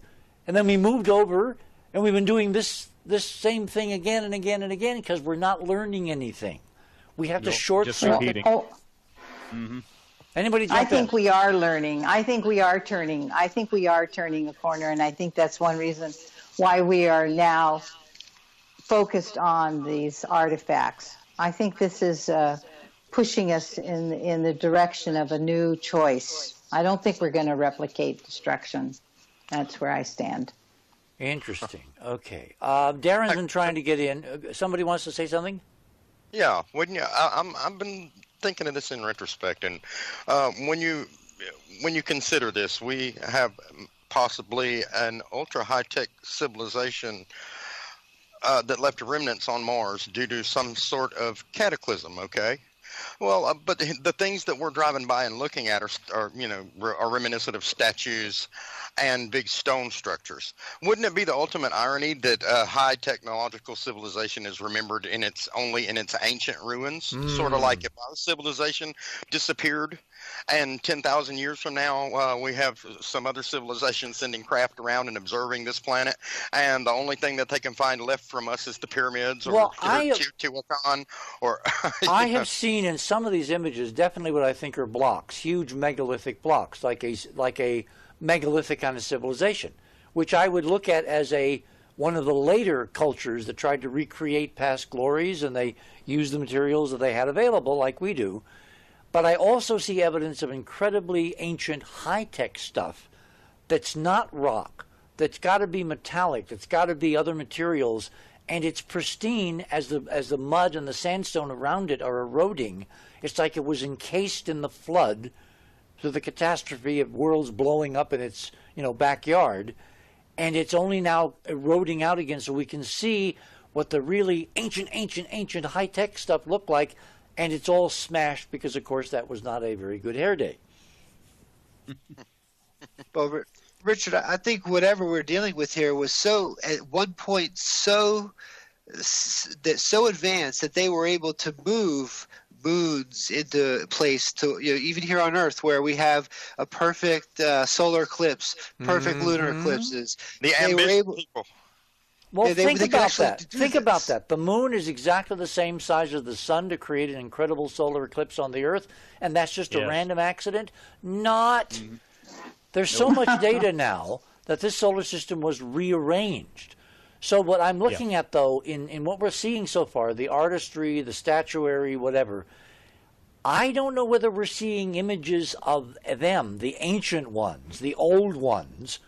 and then we moved over, and we've been doing this same thing again and again and again because we're not learning anything. We have to short-circuit. Anybody jump I think in? we are learning. I think we are turning. I think we are turning a corner, and I think that's one reason why we are now focused on these artifacts. I think this is pushing us in the direction of a new choice. I don't think we're going to replicate destruction. That's where I stand. Interesting. Okay. Darren's been trying to get in. Somebody wants to say something? Yeah. I've been thinking of this in retrospect, and when you consider this, we have possibly an ultra high-tech civilization that left remnants on Mars due to some sort of cataclysm. Okay. Well, but the things that we're driving by and looking at are reminiscent of statues and big stone structures. Wouldn't it be the ultimate irony that a high technological civilization is remembered only in its ancient ruins? Sort of like if our civilization disappeared, and 10,000 years from now we have some other civilization sending craft around and observing this planet, and the only thing that they can find left from us is the pyramids or Teotihuacan. Or I have seen in some of these images definitely what I think are blocks, huge megalithic blocks, like a megalithic kind of civilization, which I would look at as one of the later cultures that tried to recreate past glories, and they used the materials that they had available like we do. But I also see evidence of incredibly ancient high-tech stuff that's not rock, that's got to be metallic, that's got to be other materials, and it's pristine as the mud and the sandstone around it are eroding. It's like it was encased in the flood through the catastrophe of worlds blowing up in its backyard, and it's only now eroding out again, so we can see what the really ancient high-tech stuff looked like, and it's all smashed because, of course, that was not a very good hair day. Well, Richard, I think whatever we're dealing with here was at one point so advanced that they were able to move moons into place to even here on Earth, where we have a perfect solar eclipse, perfect lunar eclipses. The ambitious people. Well, think about that. Think about that. The moon is exactly the same size as the sun to create an incredible solar eclipse on the Earth, and that's just a random accident? Not. There's so much data now that this solar system was rearranged. So what I'm looking at, though, in what we're seeing so far, the artistry, the statuary, whatever, I don't know whether we're seeing images of them, the ancient ones, the old ones,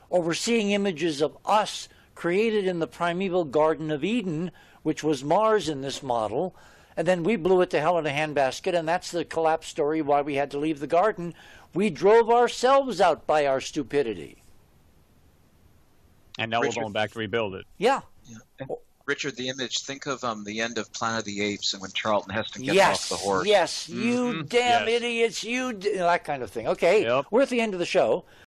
or we're seeing images of us created in the primeval Garden of Eden, which was Mars in this model, and then we blew it to hell in a handbasket, and that's the collapse story why we had to leave the garden. We drove ourselves out by our stupidity. And now we're going back to rebuild it. Yeah. Richard, the image, think of the end of Planet of the Apes and when Charlton Heston gets off the horse. Yes, you damn idiots, that kind of thing. Okay, we're at the end of the show.